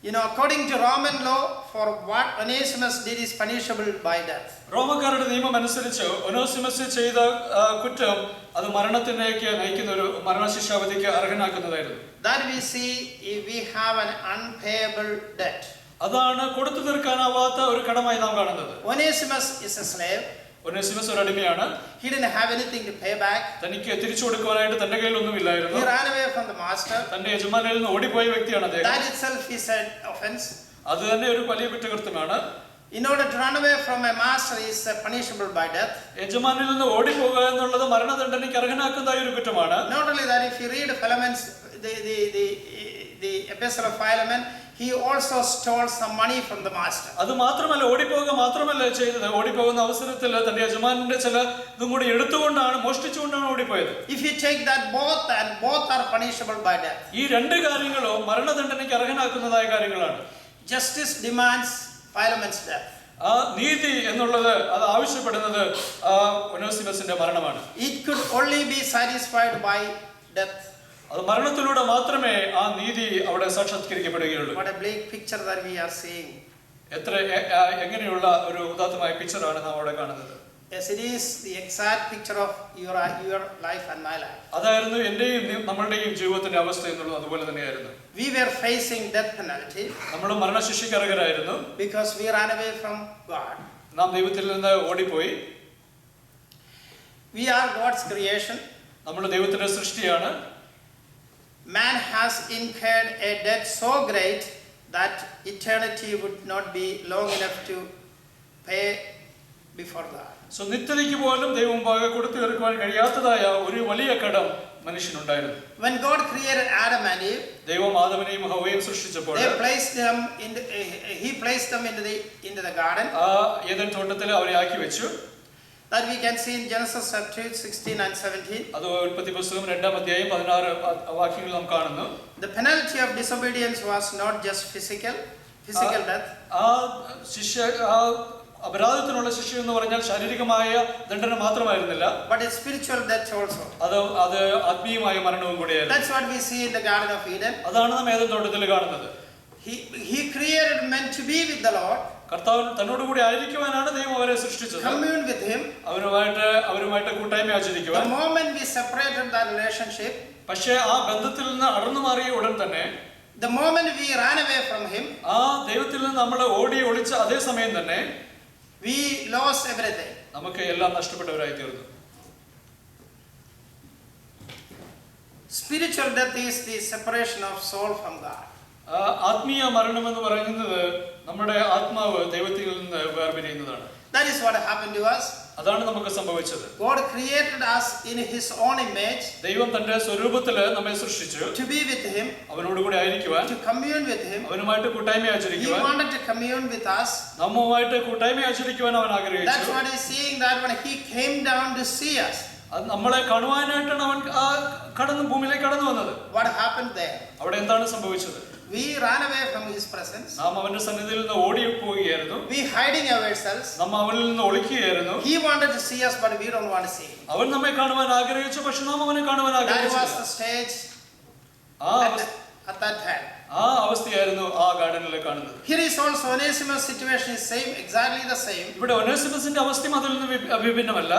Speaker 1: You know, according to Roman law, for what Onesimus did is punishable by death.
Speaker 2: റോമക്കാരുടെ നിയമം അനുസരിച്ച് ഒനേസിമസ് ചെയ്ത കുറ്റം അത് മരണത്തിലേക്ക് നയിക്കുന്ന ഒരു മരണശിക്ഷാവധിക്ക് അർഹനാക്കുന്നതായിരുന്നു.
Speaker 1: That we see if we have an unpayable debt.
Speaker 2: അതാണ് കൊടുത്തു തീർക്കാനാവാത്ത ഒരു കടമായി നാം കാണുന്നത്.
Speaker 1: Onesimus is a slave.
Speaker 2: ഒനേസിമസ് ഒരു അടിമയാണ്.
Speaker 1: He didn't have anything to pay back.
Speaker 2: തനിക്ക് തിരിച്ചു കൊടുക്കുവാനായിട്ട് തന്റെ കയ്യിൽ ഒന്നുമില്ലായിരുന്നു.
Speaker 1: He ran away from the master.
Speaker 2: തന്റെ യജമാനിൽ നിന്ന് ഓടിപ്പോയ വ്യക്തിയാണ് അദ്ദേഹം.
Speaker 1: That itself is an offense.
Speaker 2: അത് തന്നെ ഒരു വലിയ കുറ്റകൃത്യമാണ്.
Speaker 1: In order to run away from a master is punishable by death.
Speaker 2: യജമാനിൽ നിന്ന് ഓടിപ്പോകുക എന്നുള്ളത് മരണദണ്ഡനയ്ക്ക് അർഹനാക്കുന്നതായ ഒരു കുറ്റമാണ്.
Speaker 1: Not only that, if you read Philemon's the epistle of Philemon, he also stole some money from the master.
Speaker 2: അത് മാത്രമല്ല, ഓടിപ്പോകുക മാത്രമല്ല ചെയ്തത്, ഓടിപ്പോകുന്ന അവസരത്തിൽ തന്റെ യജമാനന്റെ ചില ഇതും കൂടി എടുത്തുകൊണ്ടാണ്, മോഷ്ടിച്ചുകൊണ്ടാണ് ഓടിപ്പോയത്.
Speaker 1: If you take that both are punishable by death.
Speaker 2: ഈ രണ്ട് കാര്യങ്ങളും മരണദണ്ഡനയ്ക്ക് അർഹനാക്കുന്നതായ കാര്യങ്ങളാണ്.
Speaker 1: Justice demands Philemon's death.
Speaker 2: ആ നീതി എന്നുള്ളത് അത് ആവശ്യപ്പെടുന്നത് ഒനേസിമസിന്റെ മരണമാണ്.
Speaker 1: It could only be satisfied by death.
Speaker 2: അത് മരണത്തിലൂടെ മാത്രമേ ആ നീതി അവിടെ സാക്ഷാത്കരിക്കപ്പെടുകയുള്ളൂ.
Speaker 1: What a bleak picture that we are seeing.
Speaker 2: എത്ര എങ്ങനെയുള്ള ഒരു ഉദാത്തമായ പിക്ചറാണ് നാം അവിടെ കാണുന്നത്.
Speaker 1: Yes, it is the exact picture of your life and my life.
Speaker 2: അതായിരുന്നു എന്റെയും നമ്മളുടെയും ജീവിതത്തിന്റെ അവസ്ഥ എന്നുള്ളത് അതുപോലെ തന്നെയായിരുന്നു.
Speaker 1: We were facing death penalty.
Speaker 2: നമ്മൾ മരണശിക്ഷയ്ക്ക് അർഹരായിരുന്നു.
Speaker 1: Because we ran away from God.
Speaker 2: നാം ദൈവത്തിൽ നിന്ന് ഓടിപ്പോയി.
Speaker 1: We are God's creation.
Speaker 2: നമ്മൾ ദൈവത്തിന്റെ സൃഷ്ടിയാണ്.
Speaker 1: Man has incurred a debt so great that eternity would not be long enough to pay before God.
Speaker 2: So നിത്യതയ്ക്ക് പോലും ദൈവം മുമ്പാകെ കൊടുത്തു തീർക്കുവാൻ കഴിയാത്തതായ ഒരു വലിയ കടം മനുഷ്യനുണ്ടായിരുന്നു.
Speaker 1: When God created Adam and Eve,
Speaker 2: ദൈവം ആദമിനെയും ഹവ്വയെയും സൃഷ്ടിച്ചപ്പോൾ
Speaker 1: He placed them into the garden.
Speaker 2: ആ ഏദൻ തോട്ടത്തിൽ അവരെ ആക്കി വെച്ചു.
Speaker 1: That we can see in Genesis chapter 16 and 17.
Speaker 2: അത് ഉൽപ്പത്തി പുസ്തകം 2-ാം അധ്യായം 16 വാക്യങ്ങൾ നാം കാണുന്നു.
Speaker 1: The penalty of disobedience was not just physical death.
Speaker 2: ആ ശിക്ഷ, ആ അപരാധത്തിനുള്ള ശിക്ഷ എന്ന് പറഞ്ഞാൽ ശാരീരികമായ ദണ്ഡന മാത്രമായിരുന്നില്ല,
Speaker 1: but it's spiritual death also.
Speaker 2: അത് ആത്മീയമായ മരണവും കൂടിയായിരുന്നു.
Speaker 1: That's what we see in the Garden of Eden.
Speaker 2: അതാണ് നാം ഏദൻ തോട്ടത്തിൽ കാണുന്നത്.
Speaker 1: He created men to be with the Lord.
Speaker 2: കർത്താവ് തന്നോട് കൂടി ആയിരിക്കുവാനാണ് ദൈവം അവരെ സൃഷ്ടിച്ചത്.
Speaker 1: Commune with Him.
Speaker 2: അവരുമായിട്ട് കൂട്ടായ്മ ആചരിക്കുവാൻ.
Speaker 1: The moment we separated that relationship,
Speaker 2: പക്ഷേ ആ ബന്ധത്തിൽ നിന്ന് അടർന്നു മാറിയ ഉടൻ തന്നെ,
Speaker 1: the moment we ran away from Him,
Speaker 2: ആ ദൈവത്തിൽ നിന്ന് നമ്മൾ ഓടി ഒളിച്ച അതേ സമയം തന്നെ
Speaker 1: we lost everything.
Speaker 2: നമുക്ക് എല്ലാം നഷ്ടപ്പെട്ടവരായി തീർന്നു.
Speaker 1: Spiritual death is the separation of soul from God.
Speaker 2: ആത്മീയ മരണം എന്ന് പറയുന്നത് നമ്മുടെ ആത്മാവ് ദൈവത്തിൽ നിന്ന് വേർപിരിയുന്നതാണ്.
Speaker 1: That is what happened to us.
Speaker 2: അതാണ് നമുക്ക് സംഭവിച്ചത്.
Speaker 1: God created us in His own image.
Speaker 2: ദൈവം തന്റെ സ്വരൂപത്തിൽ നമ്മെ സൃഷ്ടിച്ചു.
Speaker 1: To be with Him.
Speaker 2: അവനോട് കൂടി ആയിരിക്കുവാൻ.
Speaker 1: To commune with Him.
Speaker 2: അവനുമായിട്ട് കൂട്ടായ്മ ആചരിക്കുവാൻ.
Speaker 1: He wanted to commune with us.
Speaker 2: നമ്മുമായിട്ട് കൂട്ടായ്മ ആചരിക്കുവാൻ അവൻ ആഗ്രഹിച്ചു.
Speaker 1: That's what He's seeing, that when He came down to see us.
Speaker 2: അത് നമ്മളെ കാണുവാനായിട്ടാണ് അവൻ ഭൂമിയിലേക്ക് കടന്നു വന്നത്.
Speaker 1: What happened there?
Speaker 2: അവിടെ എന്താണ് സംഭവിച്ചത്?
Speaker 1: We ran away from His presence.
Speaker 2: നാം അവന്റെ സന്നിധിയിൽ നിന്ന് ഓടി പോവുകയായിരുന്നു.
Speaker 1: We hiding ourselves.
Speaker 2: നാം അവനിൽ നിന്ന് ഒളിക്കുകയായിരുന്നു.
Speaker 1: He wanted to see us, but we don't want to see Him.
Speaker 2: അവൻ നമ്മെ കാണുവാൻ ആഗ്രഹിച്ചു, പക്ഷെ നാം അവനെ കാണുവാൻ ആഗ്രഹിച്ചു.
Speaker 1: That was the stage at that time.
Speaker 2: ആ അവസ്ഥയായിരുന്നു ആ ഗാർഡനിൽ കാണുന്നത്.
Speaker 1: Here is also Onesimus' situation is same, exactly the same.
Speaker 2: ഇവിടെ ഒനേസിമസിന്റെ അവസ്ഥയും അതിൽ നിന്ന് വിഭിന്നമല്ല.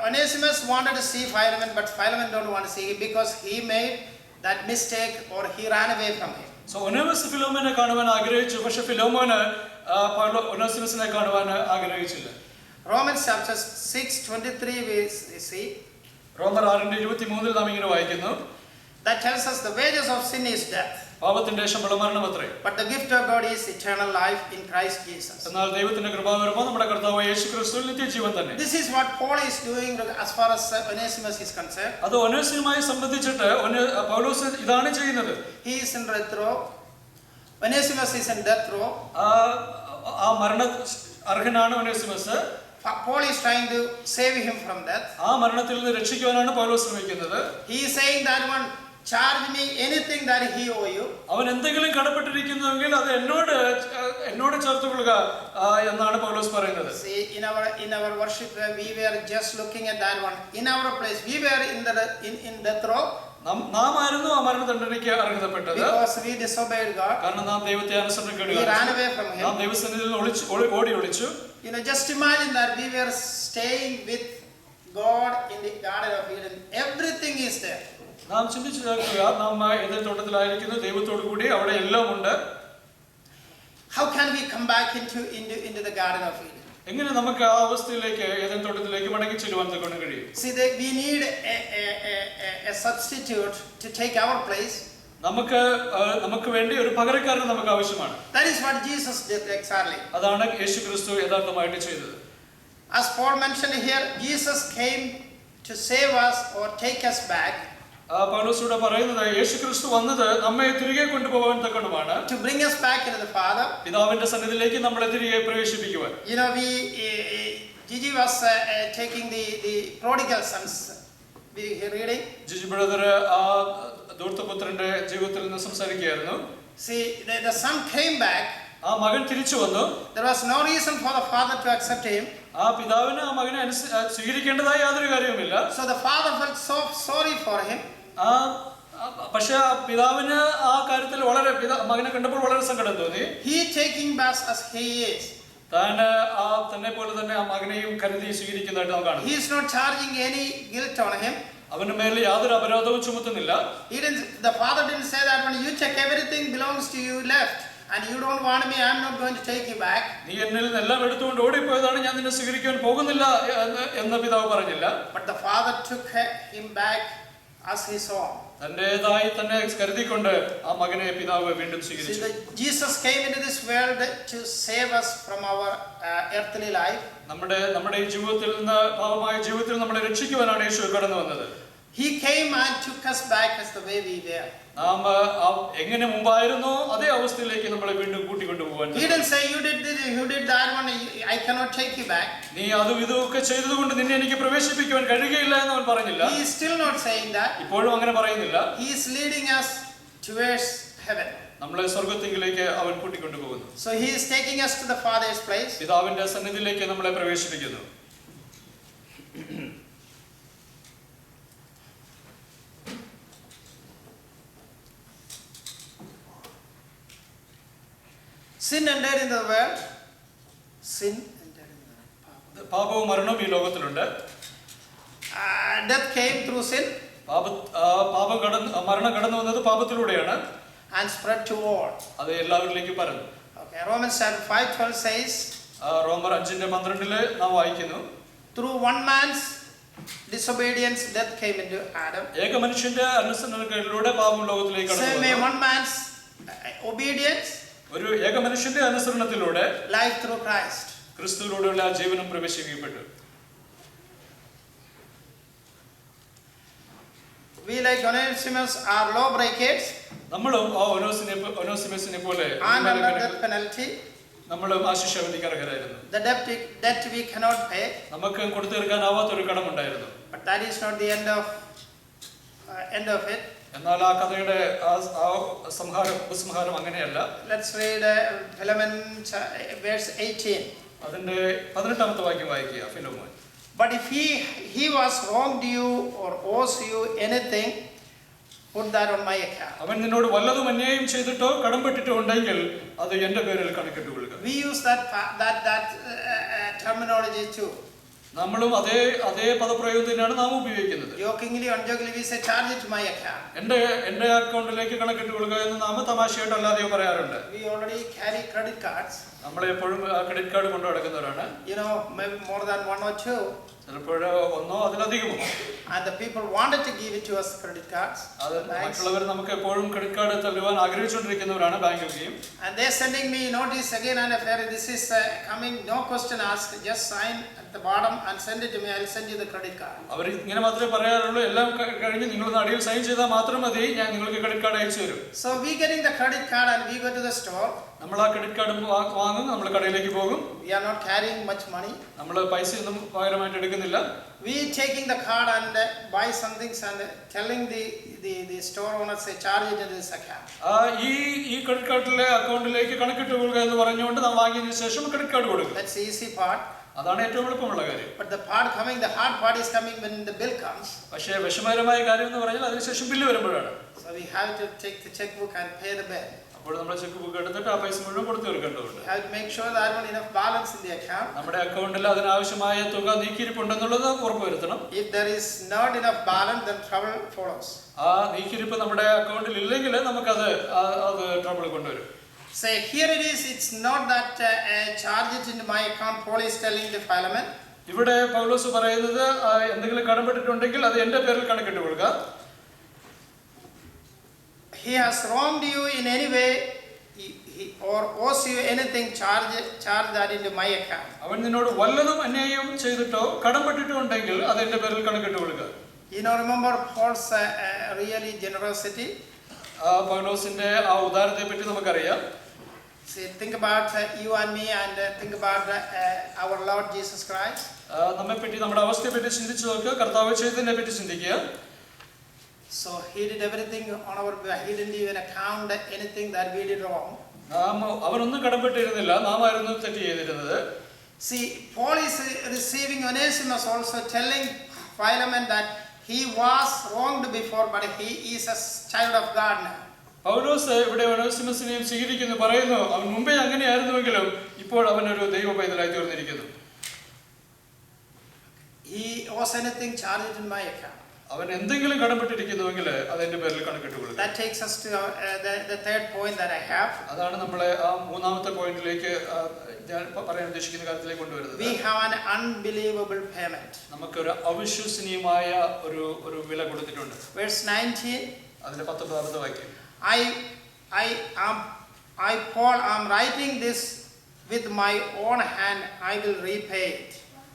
Speaker 1: Onesimus wanted to see Philemon, but Philemon don't want to see him because he made that mistake or he ran away from him.
Speaker 2: So ഒനേസിമസ് ഫിലോമോനെ കാണുവാൻ ആഗ്രഹിച്ചു, പക്ഷെ ഫിലോമോന് ഒനേസിമസിനെ കാണുവാൻ ആഗ്രഹിച്ചില്ല.
Speaker 1: Romans chapter 6:23 we see.
Speaker 2: റോമർ 6:23 നാം ഇങ്ങനെ വായിക്കുന്നു.
Speaker 1: That tells us the wages of sin is death.
Speaker 2: പാപത്തിന്റെ ശമ്പളം മരണമത്രേ.
Speaker 1: But the gift of God is eternal life in Christ Jesus.
Speaker 2: എന്നാൽ ദൈവത്തിന്റെ കൃപാവരമോ നമ്മുടെ കർത്താവായ യേശുക്രിസ്തുവിൽ നിത്യജീവൻ തന്നെ.
Speaker 1: This is what Paul is doing as far as Onesimus is concerned.
Speaker 2: അത് ഒനേസിമുമായി സംബന്ധിച്ചിട്ട് പൗലോസ് ഇതാണ് ചെയ്യുന്നത്.
Speaker 1: He is in death row. Onesimus is in death row.
Speaker 2: ആ മരണ അർഹനാണ് ഒനേസിമസ്.
Speaker 1: Paul is trying to save him from death.
Speaker 2: ആ മരണത്തിൽ നിന്ന് രക്ഷിക്കുവാനാണ് പൗലോസ് ശ്രമിക്കുന്നത്.
Speaker 1: He is saying that one, charge me anything that he owe you.
Speaker 2: അവൻ എന്തെങ്കിലും കടപ്പെട്ടിരിക്കുന്നുവെങ്കിൽ അത് എന്നോട് ചേർത്തുകൊള്ളുക എന്നാണ് പൗലോസ് പറയുന്നത്.
Speaker 1: See, in our worship we were just looking at that one. In our place we were in death row.
Speaker 2: നാം ആയിരുന്നു ആ മരണദണ്ഡനയ്ക്ക് അർഹതപ്പെട്ടത്.
Speaker 1: Because we disobeyed God.
Speaker 2: കാരണം നാം ദൈവത്തെ അനുസരണക്കേട്
Speaker 1: We ran away from Him.
Speaker 2: നാം ദൈവസന്നിധിയിൽ നിന്ന് ഓടി ഒളിച്ചു.
Speaker 1: Just imagine that we were staying with God in the Garden of Eden. Everything is there.
Speaker 2: നാം ചിന്തിച്ചു നോക്കുക, നാം ഏദൻ തോട്ടത്തിലായിരിക്കുന്നു, ദൈവത്തോടു കൂടി അവിടെ എല്ലാം ഉണ്ട്.
Speaker 1: How can we come back into the Garden of Eden?
Speaker 2: എങ്ങനെ നമുക്ക് ആ അവസ്ഥയിലേക്ക് ഏദൻ തോട്ടത്തിലേക്ക് മടങ്ങി ചെല്ലുവാൻ കഴിയും?
Speaker 1: See, we need a substitute to take our place.
Speaker 2: നമുക്ക് വേണ്ടി ഒരു പകരക്കാരനെ നമുക്ക് ആവശ്യമാണ്.
Speaker 1: That is what Jesus did exactly.
Speaker 2: അതാണ് യേശുക്രിസ്തു യഥാർത്ഥമായിട്ട് ചെയ്തത്.
Speaker 1: As Paul mentioned here, Jesus came to save us or take us back.
Speaker 2: പൗലോസ് ഇവിടെ പറയുന്നത് യേശുക്രിസ്തു വന്നത് നമ്മെ തിരികെ കൊണ്ടുപോകാൻ തക്കണമാണ്.
Speaker 1: To bring us back into the Father.
Speaker 2: പിതാവിന്റെ സന്നിധിയിലേക്ക് നമ്മളെ തിരികെ പ്രവേശിപ്പിക്കുവാൻ.
Speaker 1: You know, Gigi was taking the prodigal sons. We reading.
Speaker 2: Giji brother ആ ധൂർത്തപുത്രന്റെ ജീവിതത്തിൽ നിന്ന് സംസാരിക്കുകയായിരുന്നു.
Speaker 1: See, the son came back.
Speaker 2: ആ മകൻ തിരിച്ചു വന്നു.
Speaker 1: There was no reason for the father to accept him.
Speaker 2: ആ പിതാവിന് ആ മകനെ സ്വീകരിക്കേണ്ടതായി യാതൊരു കാര്യവുമില്ല.
Speaker 1: So the father felt so sorry for him.
Speaker 2: പക്ഷെ ആ പിതാവിന് ആ കാര്യത്തിൽ വളരെ മകനെ കണ്ടപ്പോൾ വളരെ സങ്കടം തോന്നി.
Speaker 1: He taking back as he is.
Speaker 2: തന്നെ പോലെ തന്നെ ആ മകനെയും കരുതി സ്വീകരിക്കുന്നതായിട്ട് നാം കാണുന്നു.
Speaker 1: He is not charging any guilt on him.
Speaker 2: അവന്റെ മേലിൽ യാതൊരു അപരാധവും ചുമത്തുന്നില്ല.
Speaker 1: The father didn't say that when you check everything belongs to you left and you don't want me, I'm not going to take you back.
Speaker 2: നീ എന്നിൽ എല്ലാം എടുത്തുകൊണ്ട് ഓടിപ്പോയതാണ്, ഞാൻ നിന്നെ സ്വീകരിക്കാൻ പോകുന്നില്ല എന്ന് പിതാവ് പറഞ്ഞില്ല.
Speaker 1: But the father took him back as his own.
Speaker 2: തന്റേതായി തന്നെ കരുതിക്കൊണ്ട് ആ മകനെ പിതാവ് വീണ്ടും സ്വീകരിച്ചു.
Speaker 1: Jesus came into this world to save us from our earthly life.
Speaker 2: നമ്മുടെ ഈ ജീവിതത്തിൽ നിന്ന് പാപമായ ജീവിതത്തിൽ നമ്മളെ രക്ഷിക്കുവാനാണ് യേശു കടന്നു വന്നത്.
Speaker 1: He came and took us back as the way we were.
Speaker 2: നാം എങ്ങനെ മുമ്പായിരുന്നോ അതേ അവസ്ഥയിലേക്ക് നമ്മളെ വീണ്ടും കൂട്ടിക്കൊണ്ടുപോകാൻ.
Speaker 1: He didn't say you did this, you did that one, I cannot take you back.
Speaker 2: നീ അതും ഇതൊക്കെ ചെയ്തതുകൊണ്ട് നിന്നെ എനിക്ക് പ്രവേശിപ്പിക്കുവാൻ കഴിയുകയില്ല എന്ന് അവൻ പറഞ്ഞില്ല.
Speaker 1: He is still not saying that.
Speaker 2: ഇപ്പോഴും അങ്ങനെ പറയുന്നില്ല.
Speaker 1: He is leading us towards heaven.
Speaker 2: നമ്മളെ സ്വർഗ്ഗത്തിലേക്ക് അവൻ കൂട്ടിക്കൊണ്ടുപോകുന്നു.
Speaker 1: So he is taking us to the Father's place.
Speaker 2: പിതാവിന്റെ സന്നിധിയിലേക്ക് നമ്മളെ പ്രവേശിപ്പിക്കുന്നു.
Speaker 1: Sin entered into the world. Sin entered into the world.
Speaker 2: പാപവും മരണവും ഈ ലോകത്തിലുണ്ട്.
Speaker 1: Death came through sin.
Speaker 2: മരണം കടന്നു വന്നത് പാപത്തിലൂടെയാണ്.
Speaker 1: And spread to all.
Speaker 2: അത് എല്ലാവരിലേക്കും പരന്നു.
Speaker 1: Okay, Romans chapter 5:12 says.
Speaker 2: റോമർ 5:12 നാം വായിക്കുന്നു.
Speaker 1: Through one man's disobedience, death came into Adam.
Speaker 2: ഏക മനുഷ്യന്റെ അനുസരണക്കേടിലൂടെ പാപം ലോകത്തിലേക്ക് കടന്നു വന്നു.
Speaker 1: Same one man's obedience.
Speaker 2: ഒരു ഏക മനുഷ്യന്റെ അനുസരണത്തിലൂടെ
Speaker 1: life through Christ.
Speaker 2: ക്രിസ്തുവിലൂടെയുള്ള Jeevanam പ്രവേശിക്കപ്പെട്ടു.
Speaker 1: We like Onesimus are law breakers.
Speaker 2: നമ്മളും ആ ഒനോസിമസിനെ പോലെ
Speaker 1: penalty.
Speaker 2: നമ്മളും ആ ശിക്ഷാവിധിക്ക് അർഹരായിരുന്നു.
Speaker 1: The debt we cannot pay.
Speaker 2: നമുക്ക് കൊടുത്തു തീർക്കാനാവാത്ത ഒരു കടമുണ്ടായിരുന്നു.
Speaker 1: But that is not the end of it.
Speaker 2: എന്നാൽ ആ കഥയുടെ ഉപസംഹാരം അങ്ങനെയല്ല.
Speaker 1: Let's read Philemon verse 18.
Speaker 2: അതിന്റെ 18ാമത്തെ വാക്യം വായിക്കുക. ഫിലോമോൻ.
Speaker 1: But if he was wronged you or owes you anything, put that on my account.
Speaker 2: അവൻ നിന്നോട് വല്ലതും അന്യായം ചെയ്തിട്ടോ കടംപെട്ടിട്ടോ ഉണ്ടെങ്കിൽ അത് എന്റെ പേരിൽ കണക്കിട്ട് കൊള്ളുക.
Speaker 1: We use that terminology too.
Speaker 2: നമ്മളും അതേ പദപ്രയോഗം തന്നെയാണ് നാം ഉപയോഗിക്കുന്നത്.
Speaker 1: Jokingly, unjokingly we say charge it to my account.
Speaker 2: എന്റെ അക്കൗണ്ടിലേക്ക് കണക്കിട്ട് കൊള്ളുക എന്ന് നാം തമാശയായിട്ട് അല്ലാതെയോ പറയാറുണ്ട്.
Speaker 1: We already carry credit cards.
Speaker 2: നമ്മൾ എപ്പോഴും ക്രെഡിറ്റ് കാർഡ് കൊണ്ടു നടക്കുന്നവരാണ്.
Speaker 1: You know, maybe more than one or two.
Speaker 2: ചിലപ്പോഴോ ഒന്നോ അതിലധികമോ.
Speaker 1: And the people wanted to give it to us credit cards.
Speaker 2: മറ്റുള്ളവർ നമുക്ക് എപ്പോഴും ക്രെഡിറ്റ് കാർഡ് തരുവാൻ ആഗ്രഹിച്ചുകൊണ്ടിരിക്കുന്നവരാണ് ബാങ്കൊക്കെയും.
Speaker 1: And they sending me notice again and again. This is coming, no question asked. Just sign at the bottom and send it to me. I will send you the credit card.
Speaker 2: അവർ ഇങ്ങനെ മാത്രമേ പറയാറുള്ളൂ. എല്ലാം കഴിഞ്ഞ് നിങ്ങൾ അടിയിൽ sign ചെയ്താൽ മാത്രം മതി, ഞാൻ നിങ്ങൾക്ക് ക്രെഡിറ്റ് കാർഡ് അയച്ചു തരും.
Speaker 1: So we getting the credit card and we go to the store.
Speaker 2: നമ്മൾ ആ ക്രെഡിറ്റ് കാർഡ് വാങ്ങും, നമ്മൾ കടയിലേക്ക് പോകും.
Speaker 1: We are not carrying much money.
Speaker 2: നമ്മൾ പൈസ ഒന്നും പകരമായിട്ട് എടുക്കുന്നില്ല.
Speaker 1: We taking the card and buy some things and telling the store owner say charge it in this account.
Speaker 2: ഈ ക്രെഡിറ്റ് കാർഡിലെ അക്കൗണ്ടിലേക്ക് കണക്കിട്ട് കൊടുക്കുക എന്ന് പറഞ്ഞുകൊണ്ട് നാം വാങ്ങിയതിനു ശേഷം ക്രെഡിറ്റ് കാർഡ് കൊടുക്കും.
Speaker 1: That's the easy part.
Speaker 2: അതാണ് ഏറ്റവും എളുപ്പമുള്ള കാര്യം.
Speaker 1: But the hard part is coming when the bill comes.
Speaker 2: പക്ഷേ വിഷമകരമായ കാര്യം എന്ന് പറഞ്ഞാൽ അതിനുശേഷം ബില്ല് വരുമ്പോഴാണ്.
Speaker 1: So we have to take the checkbook and pay the bill.
Speaker 2: അപ്പോൾ നമ്മൾ ചെക്ക് ബുക്ക് എടുത്തിട്ട് ആ പൈസ മുഴുവൻ കൊടുത്തു തീർക്കേണ്ടതുണ്ട്.
Speaker 1: We have to make sure that one enough balance in the account.
Speaker 2: നമ്മുടെ അക്കൗണ്ടിൽ അതിനാവശ്യമായ തുക നീക്കിയിരിപ്പുണ്ടെന്നുള്ളത് ഉറപ്പുവരുത്തണം.
Speaker 1: If there is not enough balance, then trouble follows.
Speaker 2: ആ നീക്കിയിരിപ്പ് നമ്മുടെ അക്കൗണ്ടിൽ ഇല്ലെങ്കിൽ നമുക്കത് ട്രബിൾ കൊണ്ടുവരും.
Speaker 1: Say here it is. It's not that charge it into my account. Paul is telling the Philemon.
Speaker 2: ഇവിടെ പൗലോസ് പറയുന്നത് എന്തെങ്കിലും കടംപെട്ടിട്ടുണ്ടെങ്കിൽ അത് എന്റെ പേരിൽ കണക്കിട്ട് കൊടുക്കുക.
Speaker 1: he has wronged you in any way, or owes you anything, charge that into my account.
Speaker 2: അവൻ നിന്നോട് വല്ലതും അന്യായം ചെയ്തിട്ടോ കടംപെട്ടിട്ടോ ഉണ്ടെങ്കിൽ അത് എന്റെ പേരിൽ കണക്കിട്ട് കൊള്ളുക.
Speaker 1: Remember Paul's really generosity.
Speaker 2: പൗലോസിന്റെ ആ ഉദാരത്തെ പറ്റി നമുക്കറിയാം.
Speaker 1: See, think about you and me, and think about our Lord Jesus Christ.
Speaker 2: നമ്മെ പറ്റി, നമ്മുടെ അവസ്ഥയെ പറ്റി ചിന്തിച്ചു നോക്കുക. കർത്താവ് ചെയ്തതിനെ പറ്റി ചിന്തിക്കുക.
Speaker 1: So he did everything on our behalf. He didn't even account anything that we did wrong.
Speaker 2: അവനൊന്നും കടംപെട്ടിരുന്നില്ല, നാം ആയിരുന്നു തെറ്റ് ചെയ്തിരുന്നത്.
Speaker 1: See, Paul is receiving Onesimus, also telling Philemon that he was wronged before, but he is a child of God now.
Speaker 2: പൗലോസ് ഇവിടെ ഒനേസിമസിനെയും സ്വീകരിക്കുന്നു, പറയുന്നു അവൻ മുമ്പേ അങ്ങനെയായിരുന്നുവെങ്കിലും ഇപ്പോൾ അവൻ ഒരു ദൈവ പൈതലായി തീർന്നിരിക്കുന്നു.
Speaker 1: He owes anything, charge it in my account.
Speaker 2: അവൻ എന്തെങ്കിലും കടംപെട്ടിരിക്കുന്നുവെങ്കിൽ അത് എന്റെ പേരിൽ കണക്കിട്ട് കൊടുക്കുക.
Speaker 1: That takes us to the third point that I have.
Speaker 2: അതാണ് നമ്മളെ ആ മൂന്നാമത്തെ പോയിന്റിലേക്ക് ഞാൻ പറയാൻ ഉദ്ദേശിക്കുന്ന കാര്യത്തിലേക്ക് കൊണ്ടുവരുന്നത്.
Speaker 1: We have an unbelievable payment.
Speaker 2: നമുക്കൊരു അവിശ്വസനീയമായ ഒരു വില കൊടുത്തിട്ടുണ്ട്.
Speaker 1: Verse 19.
Speaker 2: അതിന്റെ 19ാമത്തെ വാക്യം.
Speaker 1: I Paul am writing this with my own hand. I will repay it.